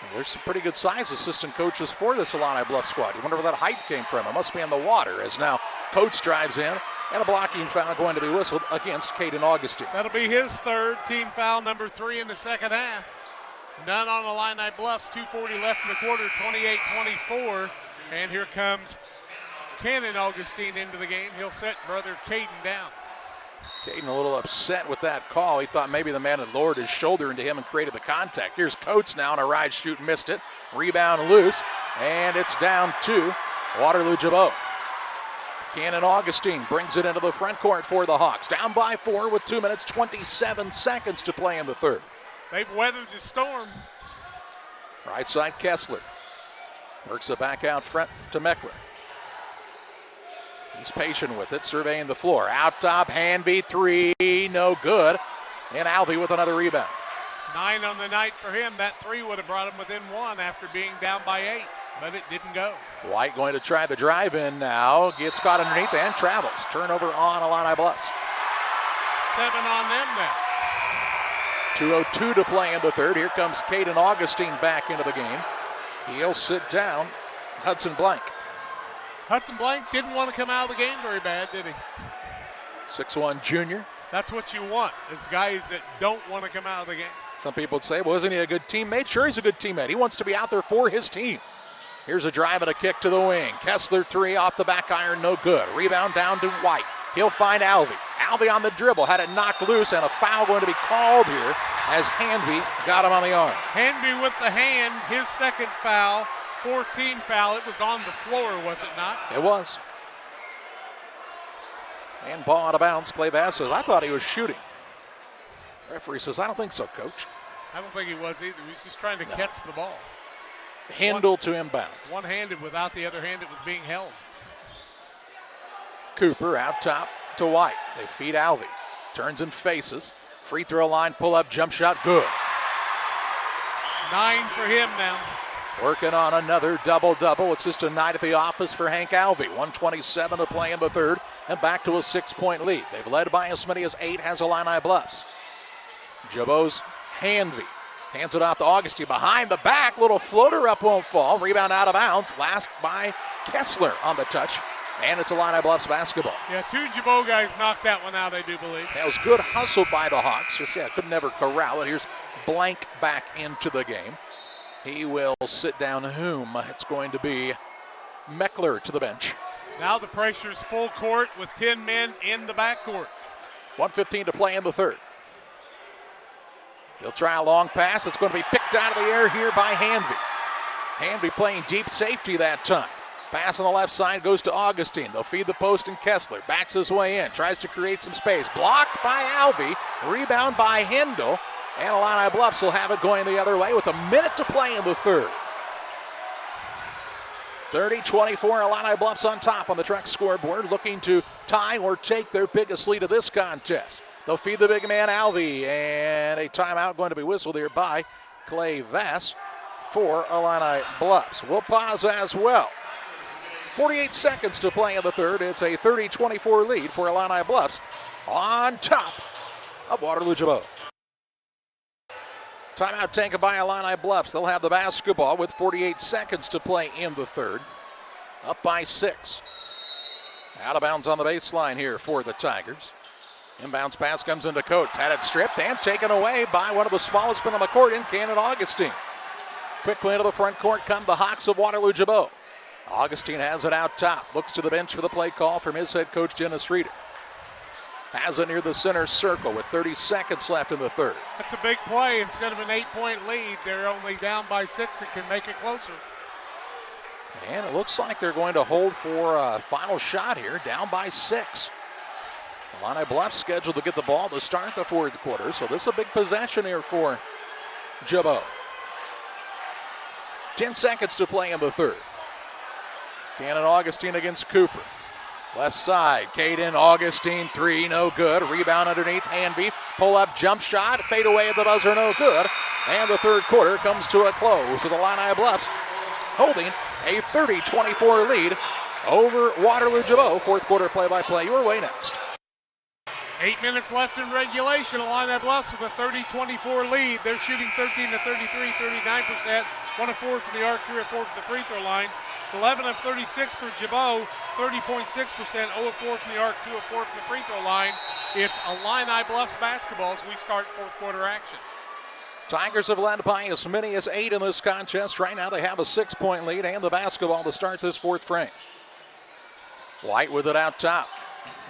Well, there's some pretty good size assistant coaches for this Illini Bluff squad. You wonder where that height came from. It must be in the water, as now Coates drives in, and a blocking foul going to be whistled against Caden Augustine. That'll be his third, team foul number 3 in the second half. None on Illini Bluffs, 2:40 left in the quarter, 28-24. And here comes Cannon Augustine into the game. He'll set brother Caden down. Caden a little upset with that call. He thought maybe the man had lowered his shoulder into him and created the contact. Here's Coates now on a ride shoot, missed it. Rebound loose, and it's down to Waterloo Gibault. Cannon Augustine brings it into the front court for the Hawks. Down by 4 with 2 minutes, 27 seconds to play in the third. They've weathered the storm. Right side, Kessler. Works it back out front to Meckler. He's patient with it, surveying the floor. Out top, Hanby, 3, no good. And Alvey with another rebound. 9 on the night for him. That 3 would have brought him within 1 after being down by 8, but it didn't go. White going to try the drive in now. Gets caught underneath and travels. Turnover on Illini Bluffs. 7 on them now. 2:02 to play in the third. Here comes Caden Augustine back into the game. He'll sit down. Hudson Blank. Hudson Blank didn't want to come out of the game very bad, did he? 6'1 junior. That's what you want, is guys that don't want to come out of the game. Some people would say, well, isn't he a good teammate? Sure, he's a good teammate. He wants to be out there for his team. Here's a drive and a kick to the wing. Kessler 3 off the back iron, no good. Rebound down to White. He'll find Alvey. Alvey on the dribble, had it knocked loose, and a foul going to be called here as Hanby got him on the arm. Hanby with the hand, his second foul, 14th foul. It was on the floor, was it not? It was. And ball out of bounds. Clay Bass says, I thought he was shooting. Referee says, I don't think so, Coach. I don't think he was either. He was just trying to catch the ball. Handle to inbound. One-handed without the other hand that was being held. Cooper out top to White. They feed Alvey. Turns and faces. Free throw line, pull up, jump shot, good. 9 for him now. Working on another double-double. It's just a night at the office for Hank Alvey. 1:27 to play in the third, and back to a 6-point lead. They've led by as many as 8 has Illini Bluffs. Gibault's Hanby. Hands it off to Augustine behind the back. Little floater up, won't fall. Rebound out of bounds. Last by Kessler on the touch. and it's Illini Bluffs basketball. Yeah, 2 Gibault guys knocked that one out, I do believe. That was good hustle by the Hawks. Just, could never corral it. Here's Blank back into the game. He will sit down whom? It's going to be Meckler to the bench. Now the pressure's full court with 10 men in the backcourt. 1:15 to play in the third. He'll try a long pass. It's going to be picked out of the air here by Hanvey. Hanvey playing deep safety that time. Pass on the left side goes to Augustine. They'll feed the post, and Kessler backs his way in. Tries to create some space. Blocked by Alvey. Rebound by Hindle. And Illini Bluffs will have it going the other way with a minute to play in the third. 30-24, Illini Bluffs on top on the Trek scoreboard, looking to tie or take their biggest lead of this contest. They'll feed the big man Alvey, and a timeout going to be whistled here by Clay Vass for Illini Bluffs. We'll pause as well. 48 seconds to play in the third. It's a 30-24 lead for Illini Bluffs on top of Waterloo Gibault. Timeout taken by Illini Bluffs. They'll have the basketball with 48 seconds to play in the third. Up by 6. Out of bounds on the baseline here for the Tigers. Inbounds pass comes into Coates. Had it stripped and taken away by one of the smallest men on the court in Cannon Augustine. Quickly into the front court come the Hawks of Waterloo Gibault. Augustine has it out top. Looks to the bench for the play call from his head coach, Dennis Reeder. Has it near the center circle with 30 seconds left in the third. That's a big play. Instead of an 8-point lead, they're only down by 6 and can make it closer. And it looks like they're going to hold for a final shot here, down by 6. Illini Bluffs scheduled to get the ball to start the fourth quarter, so this is a big possession here for Gibault. 10 seconds to play in the third. Cannon Augustine against Cooper. Left side, Caden Augustine, 3, no good. Rebound underneath, Hanvey. Pull up, jump shot, fade away at the buzzer, no good. And the third quarter comes to a close with Illini Bluffs holding a 30-24 lead over Waterloo Gibault. Fourth quarter play-by-play your way next. 8 minutes left in regulation. Illini Bluffs with a 30-24 lead. They're shooting 13 to 33, 39%. 1 of 4 from the arc, 3 of 4 from the free throw line. 11 of 36 for Gibault, 30.6%, 0 of 4 from the arc, 2 of 4 from the free throw line. It's Illini Bluffs basketball as we start fourth quarter action. Tigers have led by as many as 8 in this contest. Right now they have a 6-point lead and the basketball to start this fourth frame. White with it out top.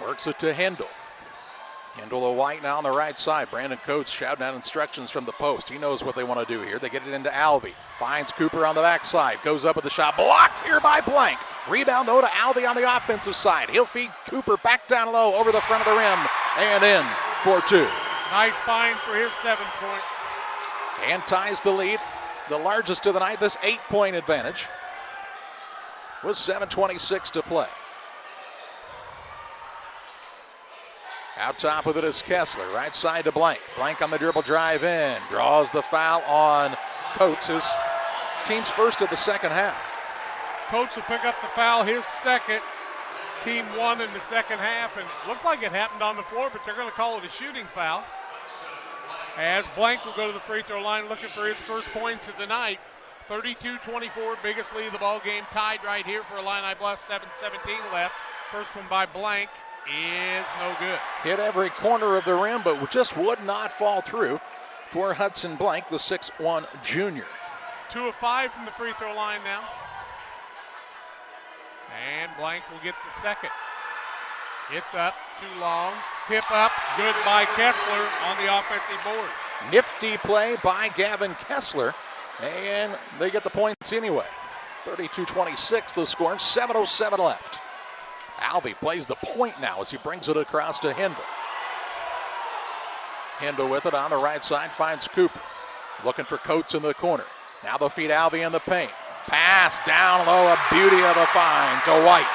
Works it to Hindle. Hindle to White now on the right side. Brandon Coates shouting out instructions from the post. He knows what they want to do here. They get it into Alvey. Finds Cooper on the backside. Goes up with the shot. Blocked here by Blank. Rebound though to Alvey on the offensive side. He'll feed Cooper back down low over the front of the rim and in for 2. Nice find for his 7-point. And ties the lead. The largest of the night. This 8-point advantage with 7:26 to play. Out top with it is Kessler. Right side to Blank. Blank on the dribble drive in. Draws the foul on Coates. His team's first of the second half. Coates will pick up the foul, his second. Team won in the second half, and it looked like it happened on the floor, but they're going to call it a shooting foul. As Blank will go to the free throw line looking for his first points of the night. 32-24, biggest lead of the ball game. Tied right here for Illini Bluffs, 7:17 left. First one by Blank is no good. Hit every corner of the rim, but just would not fall through for Hudson Blank, the 6'1 junior. 2 of 5 from the free throw line now. And Blank will get the second. It's up, too long. Tip up, good by Kessler on the offensive board. Nifty play by Gavin Kessler, and they get the points anyway. 32-26 the score, 7:07 left. Alvey plays the point now as he brings it across to Hindle. Hindle with it on the right side, finds Cooper. Looking for Coates in the corner. Now they'll feed Alvey in the paint. Pass down low, a beauty of a find to White.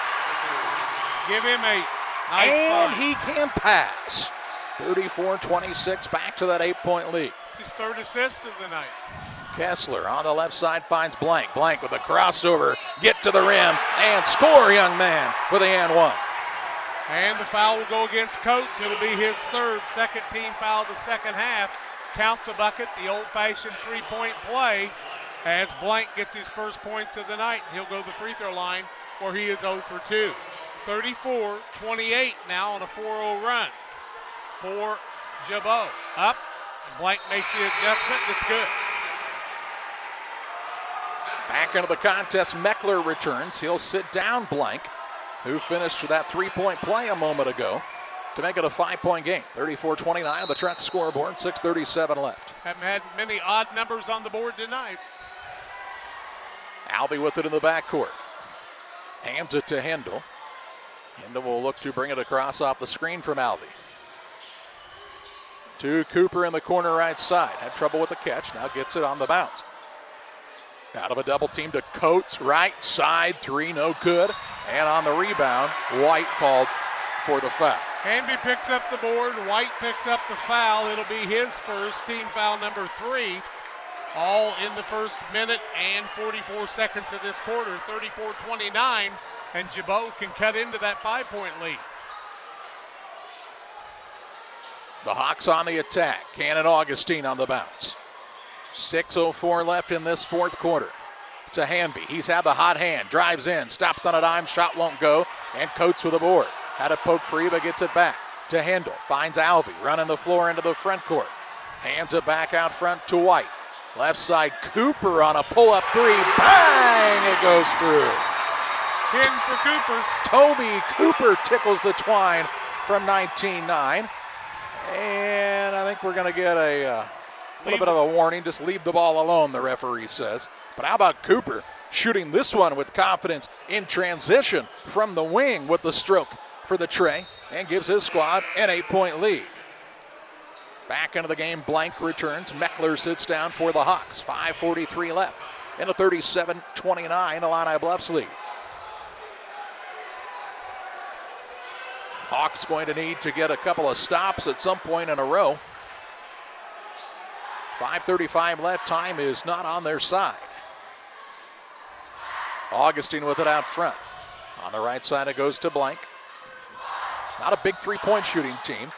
Give him a nice and find. He can pass. 34-26, back to that 8-point lead. It's his third assist of the night. Kessler on the left side finds Blank. Blank with a crossover, get to the rim, and score, young man, for the and one. And the foul will go against Coates. It'll be his third, second team foul of the second half. Count the bucket, the old-fashioned three-point play as Blank gets his first points of the night. He'll go to the free throw line where he is 0 for 2. 34-28 now on a 4-0 run for Gibault. Up, Blank makes the adjustment, it's good. Back into the contest, Meckler returns. He'll sit down Blank, who finished that three-point play a moment ago to make it a 5-point game. 34-29 on the Truck scoreboard, 6:37 left. Haven't had many odd numbers on the board tonight. Albee with it in the backcourt. Hands it to Hendel. Hendel will look to bring it across off the screen from Albee. To Cooper in the corner right side. Had trouble with the catch, now gets it on the bounce. Out of a double team to Coates, right side, three, no good. And on the rebound, White called for the foul. Hanby picks up the board, White picks up the foul. It'll be his first, team foul number 3. All in the first minute and 44 seconds of this quarter, 34-29, and Gibault can cut into that 5-point lead. The Hawks on the attack. Cannon Augustine on the bounce. 6:04 left in this fourth quarter. To Hanby. He's had the hot hand. Drives in. Stops on a dime. Shot won't go. And Coates with a board. Had a poke free, but gets it back. To Hendel. Finds Albee. Running the floor into the front court. Hands it back out front to White. Left side, Cooper on a pull-up three. Bang! It goes through. 10 for Cooper. Toby Cooper tickles the twine from 19-9. And I think we're going to get a little bit of a warning. Just leave the ball alone, the referee says. But how about Cooper shooting this one with confidence in transition from the wing with the stroke for the tray and gives his squad an 8-point lead. Back into the game, Blank returns. Meckler sits down for the Hawks. 5:43 left in a 37-29 Illini Bluffs lead. Hawks going to need to get a couple of stops at some point in a row. 5:35 left, time is not on their side. Augustine with it out front. On the right side it goes to Blank. Not a big three-point shooting team.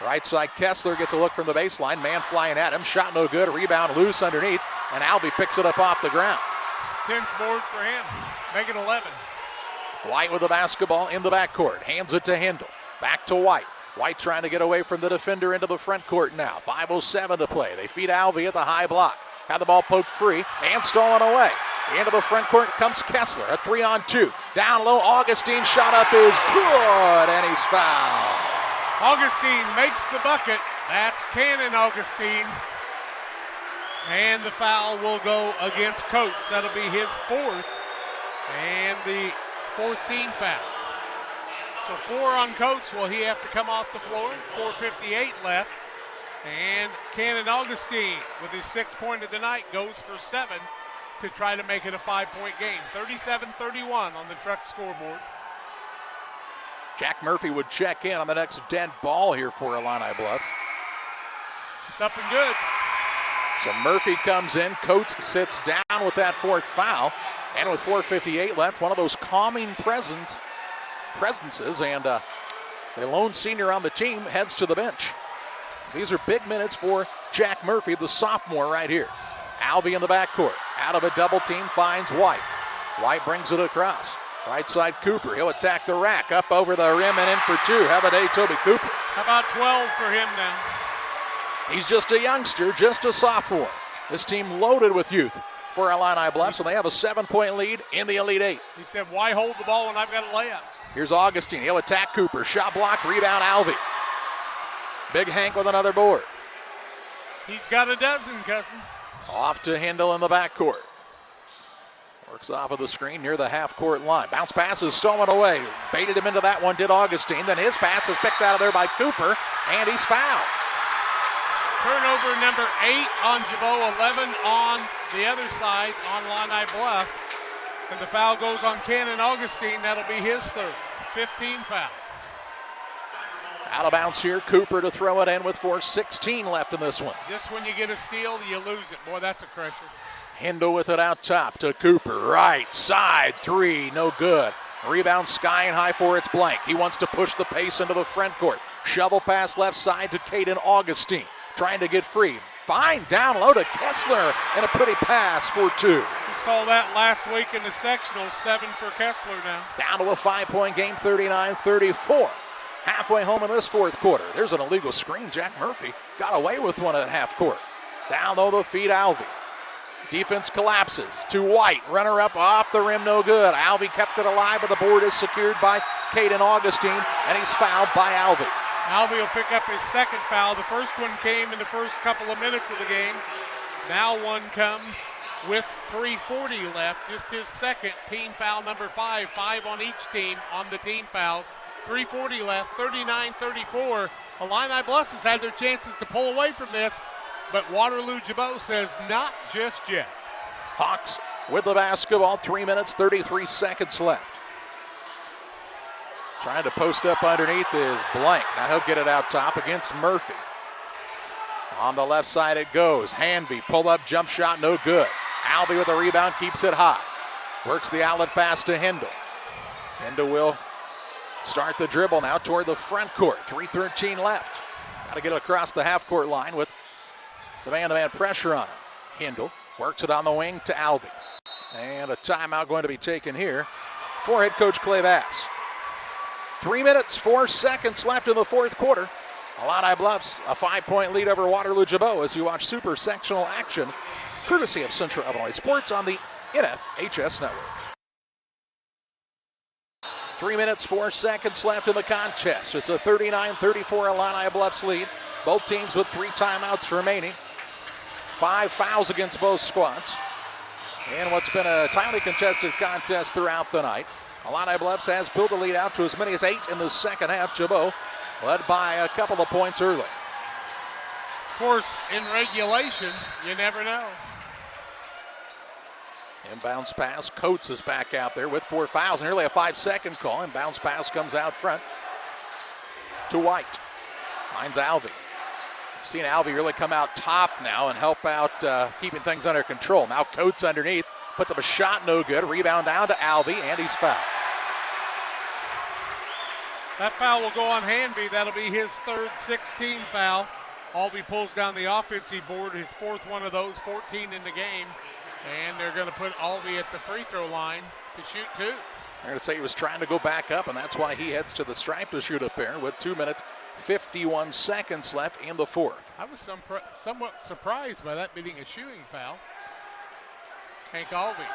Right side, Kessler gets a look from the baseline. Man flying at him. Shot no good. Rebound loose underneath. And Albee picks it up off the ground. 10th board for him. Make it 11. White with the basketball in the backcourt. Hands it to Hendel. Back to White. White trying to get away from the defender into the front court now. 5:07 to play. They feed Albee at the high block. Had the ball poked free and stolen away. Into the front court comes Kessler. A 3-on-2. Down low, Augustine. Shot up is good. And he's fouled. Augustine makes the bucket. That's Cannon Augustine. And the foul will go against Coates. That'll be his 4th and the 4th team foul. So 4 on Coates. Will he have to come off the floor? 4:58 left. And Cannon Augustine, with his 6th point of the night, goes for 7 to try to make it a 5-point game. 37-31 on the Truck scoreboard. Jack Murphy would check in on the next dead ball here for Illini Bluffs. It's up and good. So Murphy comes in. Coates sits down with that 4th foul. And with 4:58 left, one of those calming presences. And the lone senior on the team heads to the bench. These are big minutes for Jack Murphy, the sophomore right here. Albee in the backcourt. Out of a double team, finds White. White brings it across. Right side, Cooper. He'll attack the rack. Up over the rim and in for 2. Have a day, Toby Cooper. How about 12 for him now? He's just a youngster, just a sophomore. This team loaded with youth for Illini Bluffs, and they have a 7-point lead in the Elite 8. He said, why hold the ball when I've got a layup? Here's Augustine. He'll attack Cooper. Shot block, rebound, Albee. Big Hank with another board. He's got a dozen, cousin. Off to Hendel in the backcourt. Works off of the screen near the half-court line. Bounce pass is stolen away. Baited him into that one, did Augustine. Then his pass is picked out of there by Cooper, and he's fouled. Turnover number 8 on Gibault, 11 on the other side on Illini Bluffs. And the foul goes on Cannon Augustine. That'll be his 3rd. 15 foul. Out of bounds here, Cooper to throw it in with 4:16 left in this one. Just when you get a steal, you lose it. Boy, that's a crusher. Hendel with it out top to Cooper. Right side, 3, no good. Rebound sky and high for its Blank. He wants to push the pace into the front court. Shovel pass left side to Caden Augustine. Trying to get free. Fine down low to Kessler. And a pretty pass for 2. He saw that last week in the sectional, 7 for Kessler now. Down to a 5-point game, 39-34. Halfway home in this fourth quarter. There's an illegal screen. Jack Murphy got away with one at half court. Down low the feet, Alvey. Defense collapses to White. Runner up off the rim, no good. Alvey kept it alive, but the board is secured by Caden Augustine, and he's fouled by Alvey. Alvey will pick up his second foul. The first one came in the first couple of minutes of the game. Now one comes with 3:40 left. Just his second, team foul number 5. 5 on each team on the team fouls. 3:40 left, 39-34. Illini Bluffs has had their chances to pull away from this, but Waterloo Gibault says not just yet. Hawks with the basketball, 3 minutes, 33 seconds left. Trying to post up underneath is Blank. Now he'll get it out top against Murphy. On the left side it goes. Hanby, pull up, jump shot, no good. Alvey with a rebound, keeps it high. Works the outlet pass to Hindle. Hindle will start the dribble now toward the front court. 3:13 left. Got to get it across the half-court line with the man-to-man pressure on him. Hindle works it on the wing to Alvey. And a timeout going to be taken here for head coach Clay Bass. 3 minutes, 4 seconds left in the fourth quarter. Illini Bluffs a 5-point lead over Waterloo Gibault as you watch super sectional action courtesy of Central Illinois Sports on the IHSA Network. 3 minutes, 4 seconds left in the contest. It's a 39-34 Illini Bluffs lead. Both teams with 3 timeouts remaining. 5 fouls against both squads. And what's been a tightly contested contest throughout the night. Illini Bluffs has built a lead out to as many as 8 in the second half. Gibault led by a couple of points early. Of course, in regulation, you never know. Inbounds pass. Coates is back out there with 4 fouls. Nearly a 5-second call. Inbounds pass comes out front to White. Finds Alvey. Seen Alvey really come out top now and help out keeping things under control. Now Coates underneath. Puts up a shot, no good. Rebound down to Alvey, and he's fouled. That foul will go on Hanby. That'll be his third 16 foul. Alvey pulls down the offensive board, his fourth one of those, 14 in the game. And they're going to put Alvey at the free throw line to shoot 2. They're going to say he was trying to go back up, and that's why he heads to the stripe to shoot a pair with 2 minutes, 51 seconds left in the fourth. I was somewhat surprised by that being a shooting foul. Hank Alvey.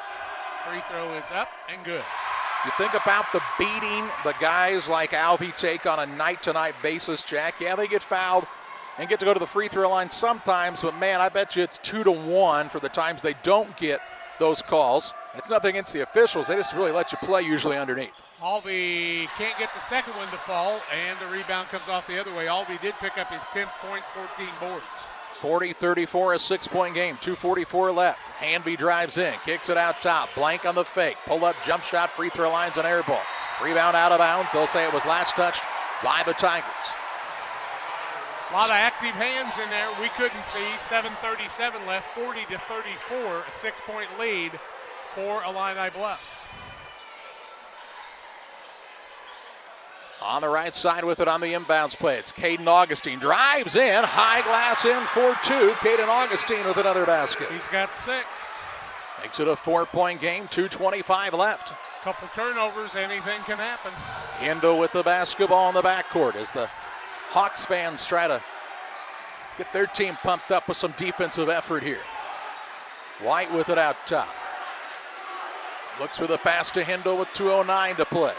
Free throw is up and good. You think about the beating the guys like Alvey take on a night-to-night basis, Jack. Yeah, they get fouled and get to go to the free throw line sometimes, but man, I bet you it's 2-1 for the times they don't get those calls. It's nothing against the officials. They just really let you play usually underneath. Alvey can't get the second one to fall, and the rebound comes off the other way. Alvey did pick up his 10th point, 14 boards. 40-34, a 6-point game, 2:44 left. Hanby drives in, kicks it out top. Blank on the fake. Pull up, jump shot, free throw line's an air ball. Rebound out of bounds. They'll say it was last touched by the Tigers. A lot of active hands in there. We couldn't see. 7:37 left, 40-34, a 6-point lead for Illini Bluffs. On the right side with it on the inbounds play. It's Caden Augustine. Drives in. High glass in for 2. Caden Augustine with another basket. He's got 6. Makes it a 4-point game. 2:25 left. Couple turnovers. Anything can happen. Indo with the basketball in the backcourt as the Hawks fans try to get their team pumped up with some defensive effort here. White with it out top. Looks for the pass to Hindle with 2:09 to play.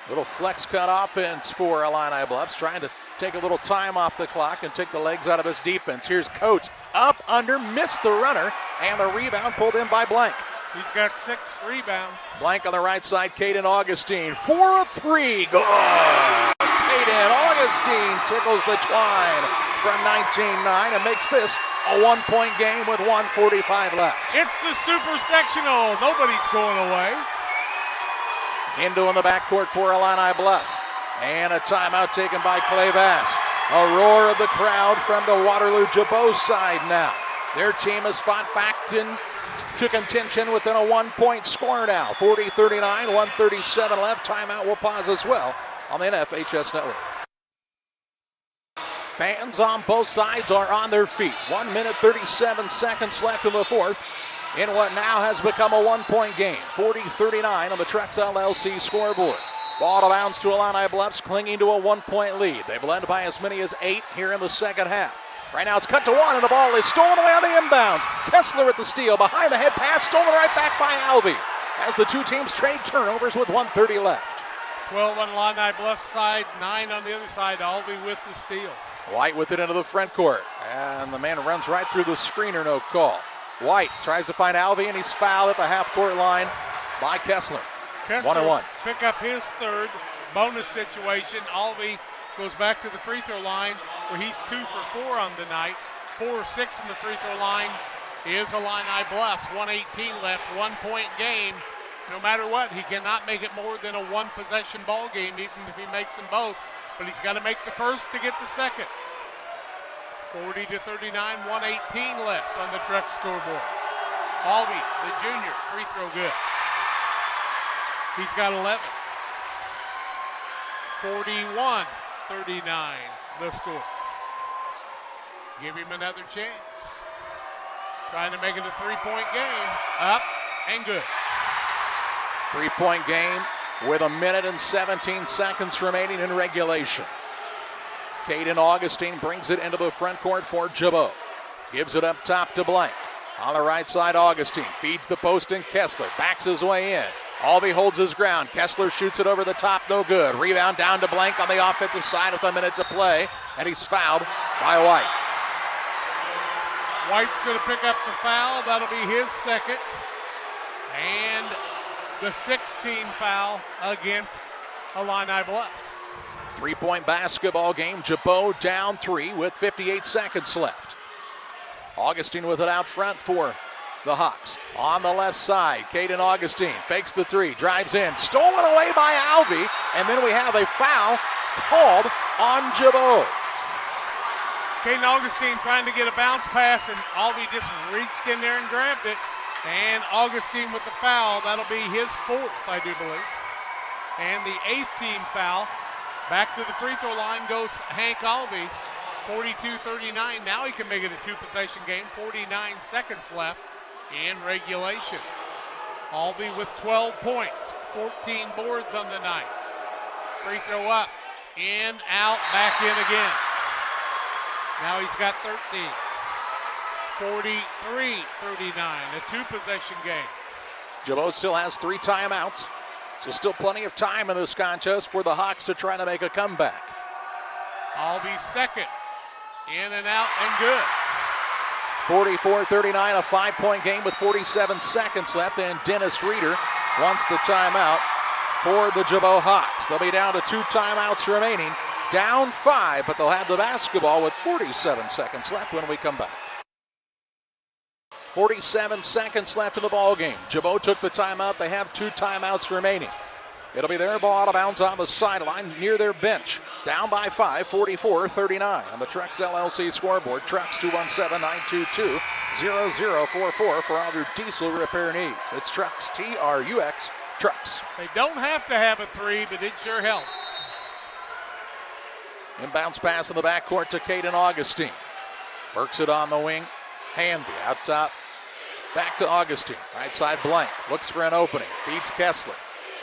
Little flex cut offense for Illini Bluffs, trying to take a little time off the clock and take the legs out of his defense. Here's Coates, up, under, missed the runner, and the rebound pulled in by Blank. He's got 6 rebounds. Blank on the right side, Caden Augustine, 4 of 3, good! Caden Augustine tickles the twine from 19-9 and makes this a 1-point game with 1:45 left. It's the super sectional. Nobody's going away. Into in the backcourt for Illini Bluffs. And a timeout taken by Clay Bass. A roar of the crowd from the Waterloo Gibault side now. Their team has fought back into contention within a 1-point score now. 40-39, 1:37 left. Timeout will pause as well on the NFHS Network. Fans on both sides are on their feet. 1 minute, 37 seconds left in the fourth. in what now has become a 1-point game. 40-39 on the Trex LLC scoreboard. Ball to bounce to Illini Bluffs, clinging to a 1-point lead. They've led by as many as 8 here in the second half. Right now it's cut to 1, and the ball is stolen away on the inbounds. Kessler at the steal, behind the head pass, stolen right back by Alvey. As the two teams trade turnovers with 1:30 left. 12 on Illini Bluffs side, 9 on the other side. Alvey with the steal. White with it into the front court, and the man runs right through the screener, no call. White tries to find Alvey, and he's fouled at the half-court line by Kessler. 1-1. Pick up his third bonus situation. Alvey goes back to the free throw line where he's 2 for 4 on the night. 4 or 6 from the free throw line is Illini Bluffs. 1:18 left, 1-point game. No matter what, he cannot make it more than a 1-possession ball game, even if he makes them both. But he's got to make the first to get the second. 40-39, 1:18 left on the Trex scoreboard. Alvey, the junior, free throw good. He's got 11. 41-39, the score. Give him another chance. Trying to make it a 3-point game. Up and good. 3-point game with 1 minute and 17 seconds remaining in regulation. Caden Augustine brings it into the front court for Gibault. Gives it up top to Blank. On the right side, Augustine feeds the post in Kessler. Backs his way in. Alvey holds his ground. Kessler shoots it over the top, no good. Rebound down to Blank on the offensive side with 1 minute to play, and he's fouled by White. White's going to pick up the foul. That'll be his second. And the 16th foul against Illini Bluffs. 3-point basketball game. Gibault down 3 with 58 seconds left. Augustine with it out front for the Hawks. On the left side, Caden Augustine fakes the 3, drives in, stolen away by Alvey, and then we have a foul called on Gibault. Caden Augustine trying to get a bounce pass, and Alvey just reached in there and grabbed it. And Augustine with the foul. That'll be his 4th, I do believe. And the 8th team foul. Back to the free throw line goes Hank Alvey. 42-39. Now he can make it a 2-possession game. 49 seconds left in regulation. Alvey with 12 points. 14 boards on the night. Free throw up. In, out, back in again. Now he's got 13. 43-39, a 2-possession game. Gibault still has 3 timeouts, so still plenty of time in this contest for the Hawks to try to make a comeback. Alvey's second. In and out and good. 44-39, a 5-point game with 47 seconds left, and Dennis Reeder wants the timeout for the Gibault Hawks. They'll be down to 2 timeouts remaining. Down 5, but they'll have the basketball with 47 seconds left when we come back. 47 seconds left in the ball game. Gibault took the timeout. They have 2 timeouts remaining. It'll be their ball out of bounds on the sideline near their bench. Down by 5, 44-39 on the Trex LLC scoreboard. Trex 217-922-0044 for all your diesel repair needs. It's Trex, T-R-U-X, Trex. They don't have to have a 3, but it sure helps. Inbounds pass in the backcourt to Caden Augustine. Works it on the wing. Handy out top. Back to Augustine. Right side Blank. Looks for an opening. Feeds Kessler.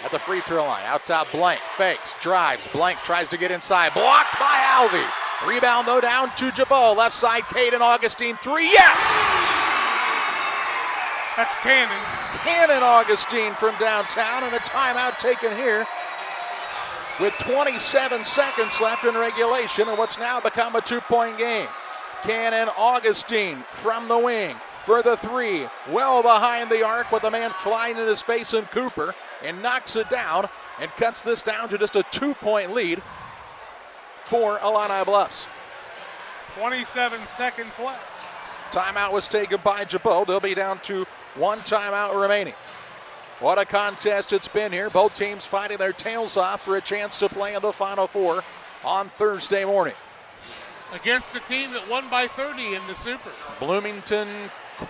At the free throw line. Out top Blank. Fakes. Drives. Blank tries to get inside. Blocked by Alvey. Rebound though down to Gibault. Left side Caden Augustine. 3. Yes! That's Cannon. Cannon Augustine from downtown, and a timeout taken here with 27 seconds left in regulation and what's now become a 2-point game. Cannon Augustine from the wing for the 3. Well behind the arc with a man flying in his face in Cooper, and knocks it down and cuts this down to just a 2-point lead for Illini Bluffs. 27 seconds left. Timeout was taken by Gibault. They'll be down to 1 timeout remaining. What a contest it's been here. Both teams fighting their tails off for a chance to play in the Final Four on Thursday morning. Against a team that won by 30 in the Super. Bloomington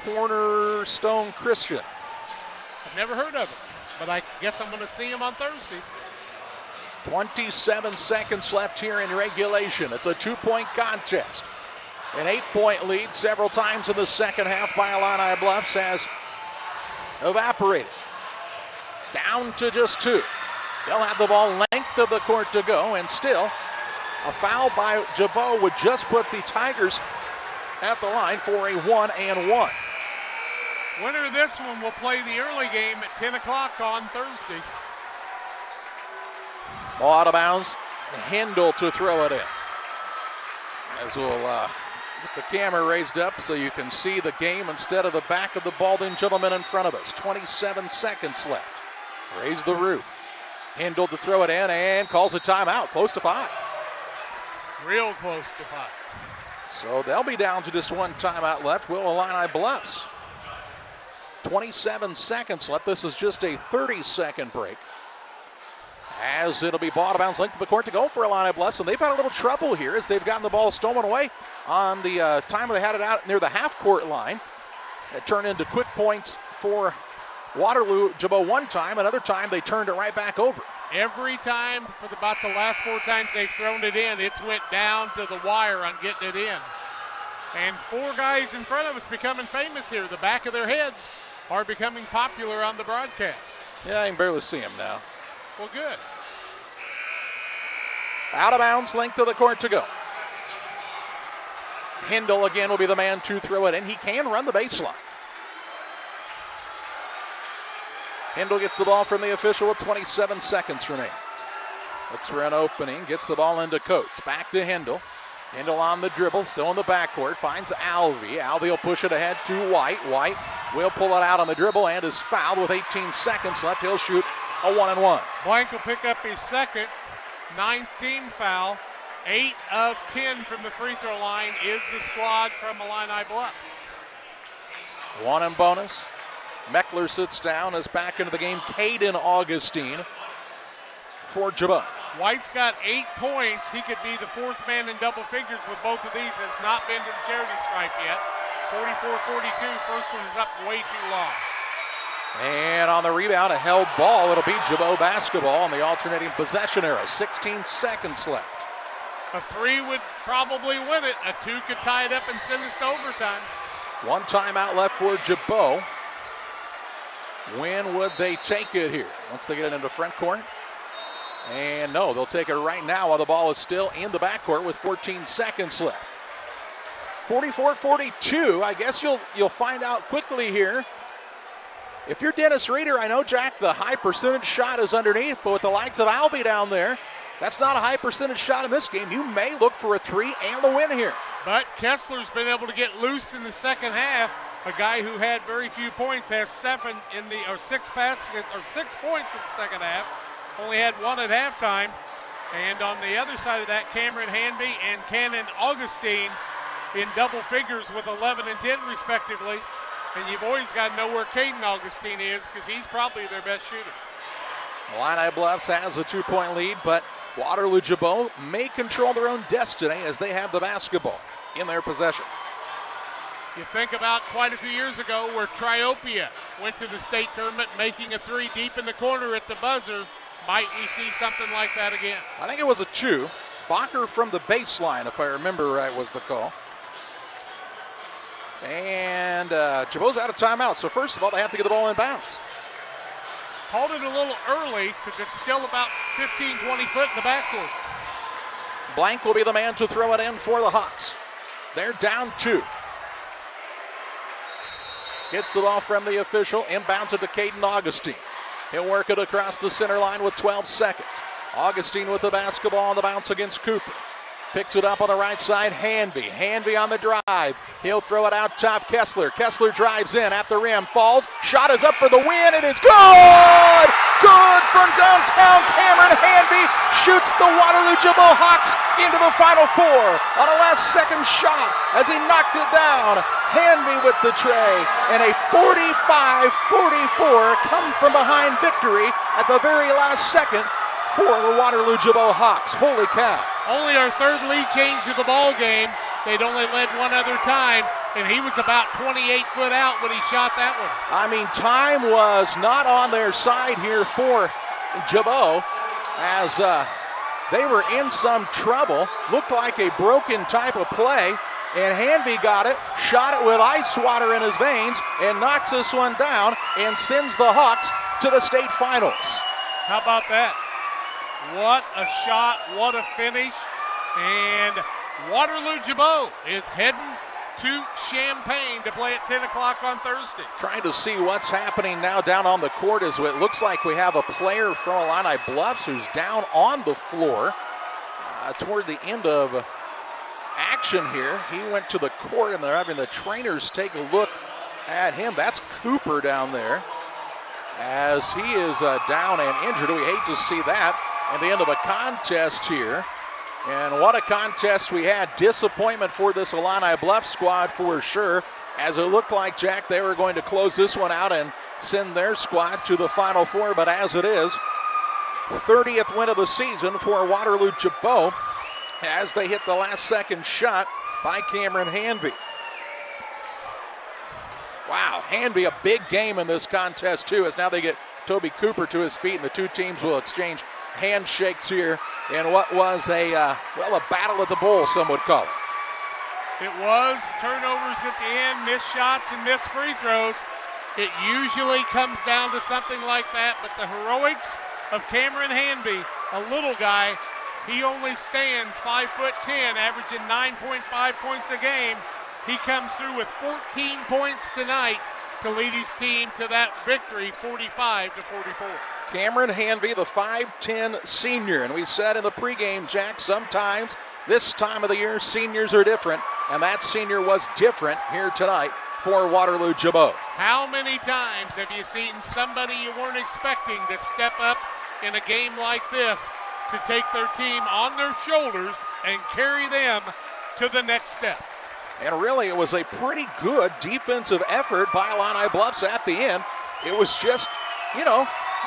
Cornerstone Christian. I've never heard of it, but I guess I'm going to see him on Thursday. 27 seconds left here in regulation. It's a 2-point contest. An 8-point lead several times in the second half by Illini Bluffs as evaporated. Down to just 2. They'll have the ball length of the court to go, and still a foul by Gibault would just put the Tigers at the line for a 1-and-1. Winner of this one will play the early game at 10 o'clock on Thursday. Ball out of bounds. Hindle to throw it in. As we'll get the camera raised up so you can see the game instead of the back of the balding gentleman in front of us. 27 seconds left. Raise the roof. Hindle to throw it in and calls a timeout. Close to 5. Real close to 5. So they'll be down to just one timeout left. Will Illini Bluffs. 27 seconds left. This is just a 30-second break. As it'll be ball out of bounds, length of the court to go for Illini Bluffs. And they've had a little trouble here as they've gotten the ball stolen away on the time they had it out near the half-court line. It turned into quick points for Waterloo. Gibault one time, another time they turned it right back over. Every time for about the last 4 times they've thrown it in, it's went down to the wire on getting it in. And 4 guys in front of us becoming famous here. The back of their heads are becoming popular on the broadcast. Yeah, I can barely see him now. Well, good. Out of bounds, length of the court to go. Hindle again will be the man to throw it in. He can run the baseline. Hindle gets the ball from the official with 27 seconds remaining. Looks for an opening, gets the ball into Coates. Back to Hindle. Hindle on the dribble, still in the backcourt, finds Alvey. Alvey will push it ahead to White. White will pull it out on the dribble and is fouled with 18 seconds left. He'll shoot a 1-and-1. Blank will pick up his second, 19 foul. 8 of 10 from the free throw line is the squad from Illini Bluffs. 1 and bonus. Meckler sits down as back into the game. Caden Augustine for Gibault. White's got 8 points. He could be the 4th man in double figures with both of these. Has not been to the charity stripe yet. 44-42. First one is up way too long. And on the rebound, a held ball. It'll be Gibault basketball in the alternating possession era. 16 seconds left. A 3 would probably win it. A 2 could tie it up and send us to overtime. 1 timeout left for Gibault. When would they take it here? Once they get it into front court? And no, they'll take it right now while the ball is still in the backcourt with 14 seconds left. 44-42. I guess you'll find out quickly here. If you're Dennis Reeder, I know, Jack, the high percentage shot is underneath, but with the likes of Albee down there, that's not a high percentage shot in this game. You may look for a 3 and a win here. But Kessler's been able to get loose in the second half. A guy who had very few points has 6 points in the second half. Only had 1 at halftime. And on the other side of that, Cameron Hanby and Cannon Augustine in double figures with 11 and 10 respectively. And you've always got to know where Caden Augustine is because he's probably their best shooter. Illini Bluffs has a 2-point lead, but Waterloo Gibault may control their own destiny as they have the basketball in their possession. You think about quite a few years ago where Triopia went to the state tournament making a 3 deep in the corner at the buzzer. Might we see something like that again? I think it was a 2. Bacher from the baseline, if I remember right, was the call. And Gibault's out of timeout. So first of all, they have to get the ball in bounds. Called it a little early because it's still about 15, 20 foot in the backcourt. Blank will be the man to throw it in for the Hawks. They're down 2. Gets the ball from the official. Inbounds it to Caden Augustine. He'll work it across the center line with 12 seconds. Augustine with the basketball on the bounce against Cooper. Picks it up on the right side, Hanby. Hanby on the drive. He'll throw it out top, Kessler. Kessler drives in at the rim, falls. Shot is up for the win. It is good! Good from downtown. Cameron Hanby shoots the Waterloo Gibault Hawks into the Final Four on a last-second shot as he knocked it down. Hanby with the tray and a 45-44 come-from-behind victory at the very last second for the Waterloo Gibault Hawks. Holy cow. Only our 3rd lead change of the ball game. They'd only led 1 other time, and he was about 28 foot out when he shot that one. I mean, time was not on their side here for Gibault as they were in some trouble. Looked like a broken type of play and Hanby got it, shot it with ice water in his veins, and knocks this one down and sends the Hawks to the state finals. How about that? What a shot, what a finish. And Waterloo Gibault is heading to Champaign to play at 10 o'clock on Thursday. Trying to see what's happening now down on the court as it looks like we have a player from Illini Bluffs who's down on the floor toward the end of action here. He went to the court and they're having the trainers take a look at him. That's Cooper down there as he is down and injured. We hate to see that at the end of a contest here. And what a contest we had. Disappointment for this Illini Bluffs squad for sure, as it looked like, Jack, they were going to close this one out and send their squad to the Final Four. But as it is, 30th win of the season for Waterloo Gibault as they hit the last second shot by Cameron Hanby. Wow, Hanby a big game in this contest too, as now they get Toby Cooper to his feet and the two teams will exchange handshakes here in what was a battle at the bowl, some would call it. It was turnovers at the end, missed shots and missed free throws. It usually comes down to something like that, but the heroics of Cameron Hanby, a little guy, he only stands 5'10", averaging 9.5 points a game. He comes through with 14 points tonight to lead his team to that victory, 45-44. Cameron Hanby, the 5'10" senior, and we said in the pregame, Jack, sometimes this time of the year seniors are different, and that senior was different here tonight for Waterloo Gibault. How many times have you seen somebody you weren't expecting to step up in a game like this to take their team on their shoulders and carry them to the next step? And really, it was a pretty good defensive effort by Illini Bluffs at the end. It was just,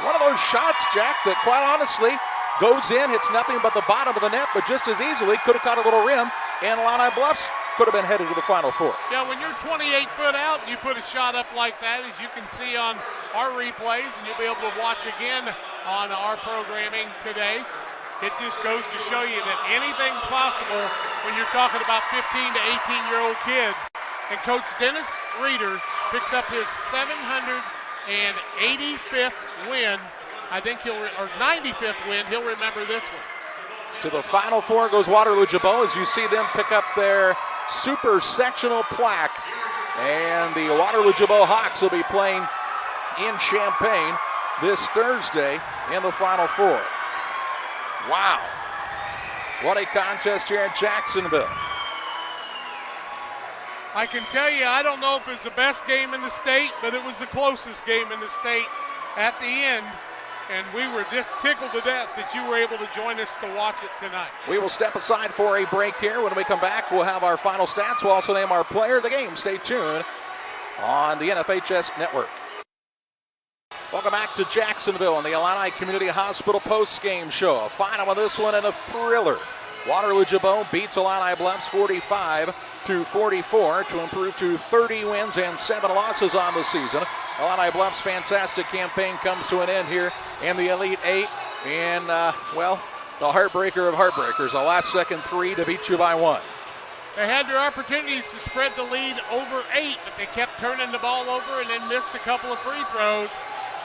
one of those shots, Jack, that quite honestly goes in, hits nothing but the bottom of the net, but just as easily could have caught a little rim, and Illini Bluffs could have been headed to the Final Four. Yeah, when you're 28 foot out and you put a shot up like that, as you can see on our replays, and you'll be able to watch again on our programming today, it just goes to show you that anything's possible when you're talking about 15 to 18-year-old kids. And Coach Dennis Reeder picks up his 785th win. I think 95th win. He'll remember this one. To the Final Four goes Waterloo Gibault as you see them pick up their super sectional plaque. And the Waterloo Gibault Hawks will be playing in Champaign this Thursday in the Final Four. Wow. What a contest here in Jacksonville. I can tell you, I don't know if it's the best game in the state, but it was the closest game in the state at the end. And we were just tickled to death that you were able to join us to watch it tonight. We will step aside for a break here. When we come back, we'll have our final stats. We'll also name our player of the game. Stay tuned on the NFHS Network. Welcome back to Jacksonville on the Illini Community Hospital post-game show. A final of this one and a thriller. Waterloo Gibault beats Illini Bluffs 45-44 to improve to 30 wins and 7 losses on the season. Illini Bluffs' fantastic campaign comes to an end here in the Elite Eight. And, the heartbreaker of heartbreakers, a last-second three to beat you by 1. They had their opportunities to spread the lead over 8, but they kept turning the ball over and then missed a couple of free throws.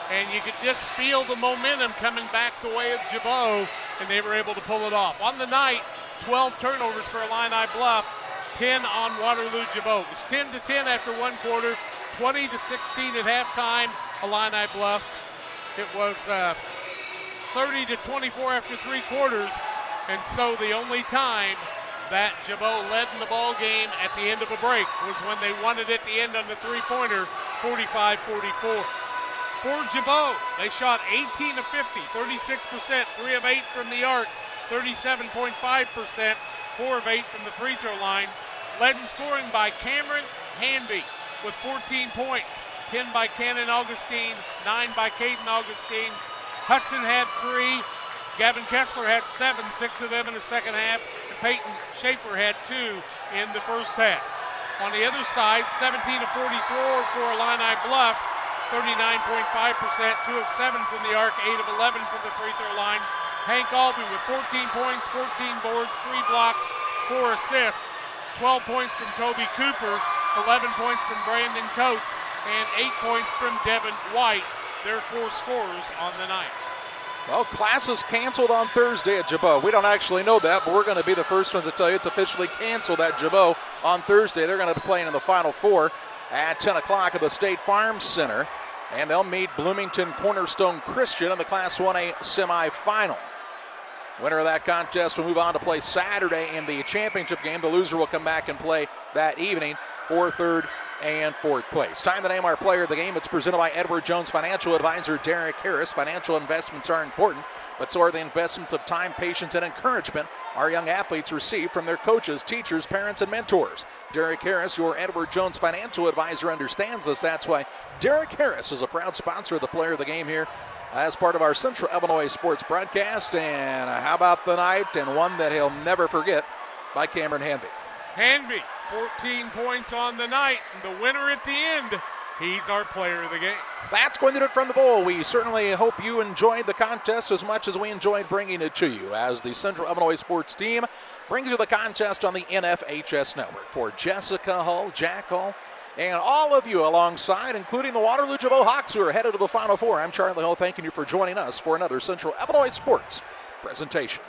And you could just feel the momentum coming back the way of Gibault, and they were able to pull it off. On the night, 12 turnovers for Illini Bluff, 10 on Waterloo Gibault. It was 10-10 after one quarter, 20-16 at halftime, Illini Bluffs. It was 30-24 after 3 quarters, and so the only time that Gibault led in the ball game at the end of a break was when they won it at the end on the three-pointer, 45-44. For Gibault, they shot 18 of 50, 36%, 3 of 8 from the arc, 37.5%, 4 of 8 from the free throw line. Led in scoring by Cameron Hanby with 14 points, 10 by Cannon Augustine, 9 by Caden Augustine. Hudson had 3, Gavin Kessler had 7, 6 of them in the second half, and Peyton Schaefer had 2 in the first half. On the other side, 17 of 44 for Illini Bluffs, 39.5%, 2 of 7 from the arc, 8 of 11 from the free throw line. Hank Albee with 14 points, 14 boards, 3 blocks, 4 assists. 12 points from Kobe Cooper, 11 points from Brandon Coates, and 8 points from Devin White. Their 4 scorers on the night. Well, classes canceled on Thursday at Gibault. We don't actually know that, but we're going to be the first ones to tell you it's officially canceled at Gibault on Thursday. They're going to be playing in the Final Four at 10 o'clock at the State Farm Center, and they'll meet Bloomington Cornerstone Christian in the Class 1A semifinal. Winner of that contest will move on to play Saturday in the championship game. The loser will come back and play that evening for third and fourth place. Time to name our player of the game. It's presented by Edward Jones Financial Advisor Derek Harris. Financial investments are important, but so are the investments of time, patience, and encouragement our young athletes receive from their coaches, teachers, parents, and mentors. Derek Harris, your Edward Jones Financial Advisor, understands this. That's why Derek Harris is a proud sponsor of the player of the game here as part of our Central Illinois sports broadcast. And how about the night, and one that he'll never forget, by Cameron Hanby. Hanby, 14 points on the night, and the winner at the end, he's our player of the game. That's going to do it from the bowl. We certainly hope you enjoyed the contest as much as we enjoyed bringing it to you, as the Central Illinois sports team brings you the contest on the NFHS network. For Jessica Hull, Jack Hull, and all of you alongside, including the Waterloo Gibault Hawks, who are headed to the Final Four, I'm Charlie Hull, thanking you for joining us for another Central Illinois sports presentation.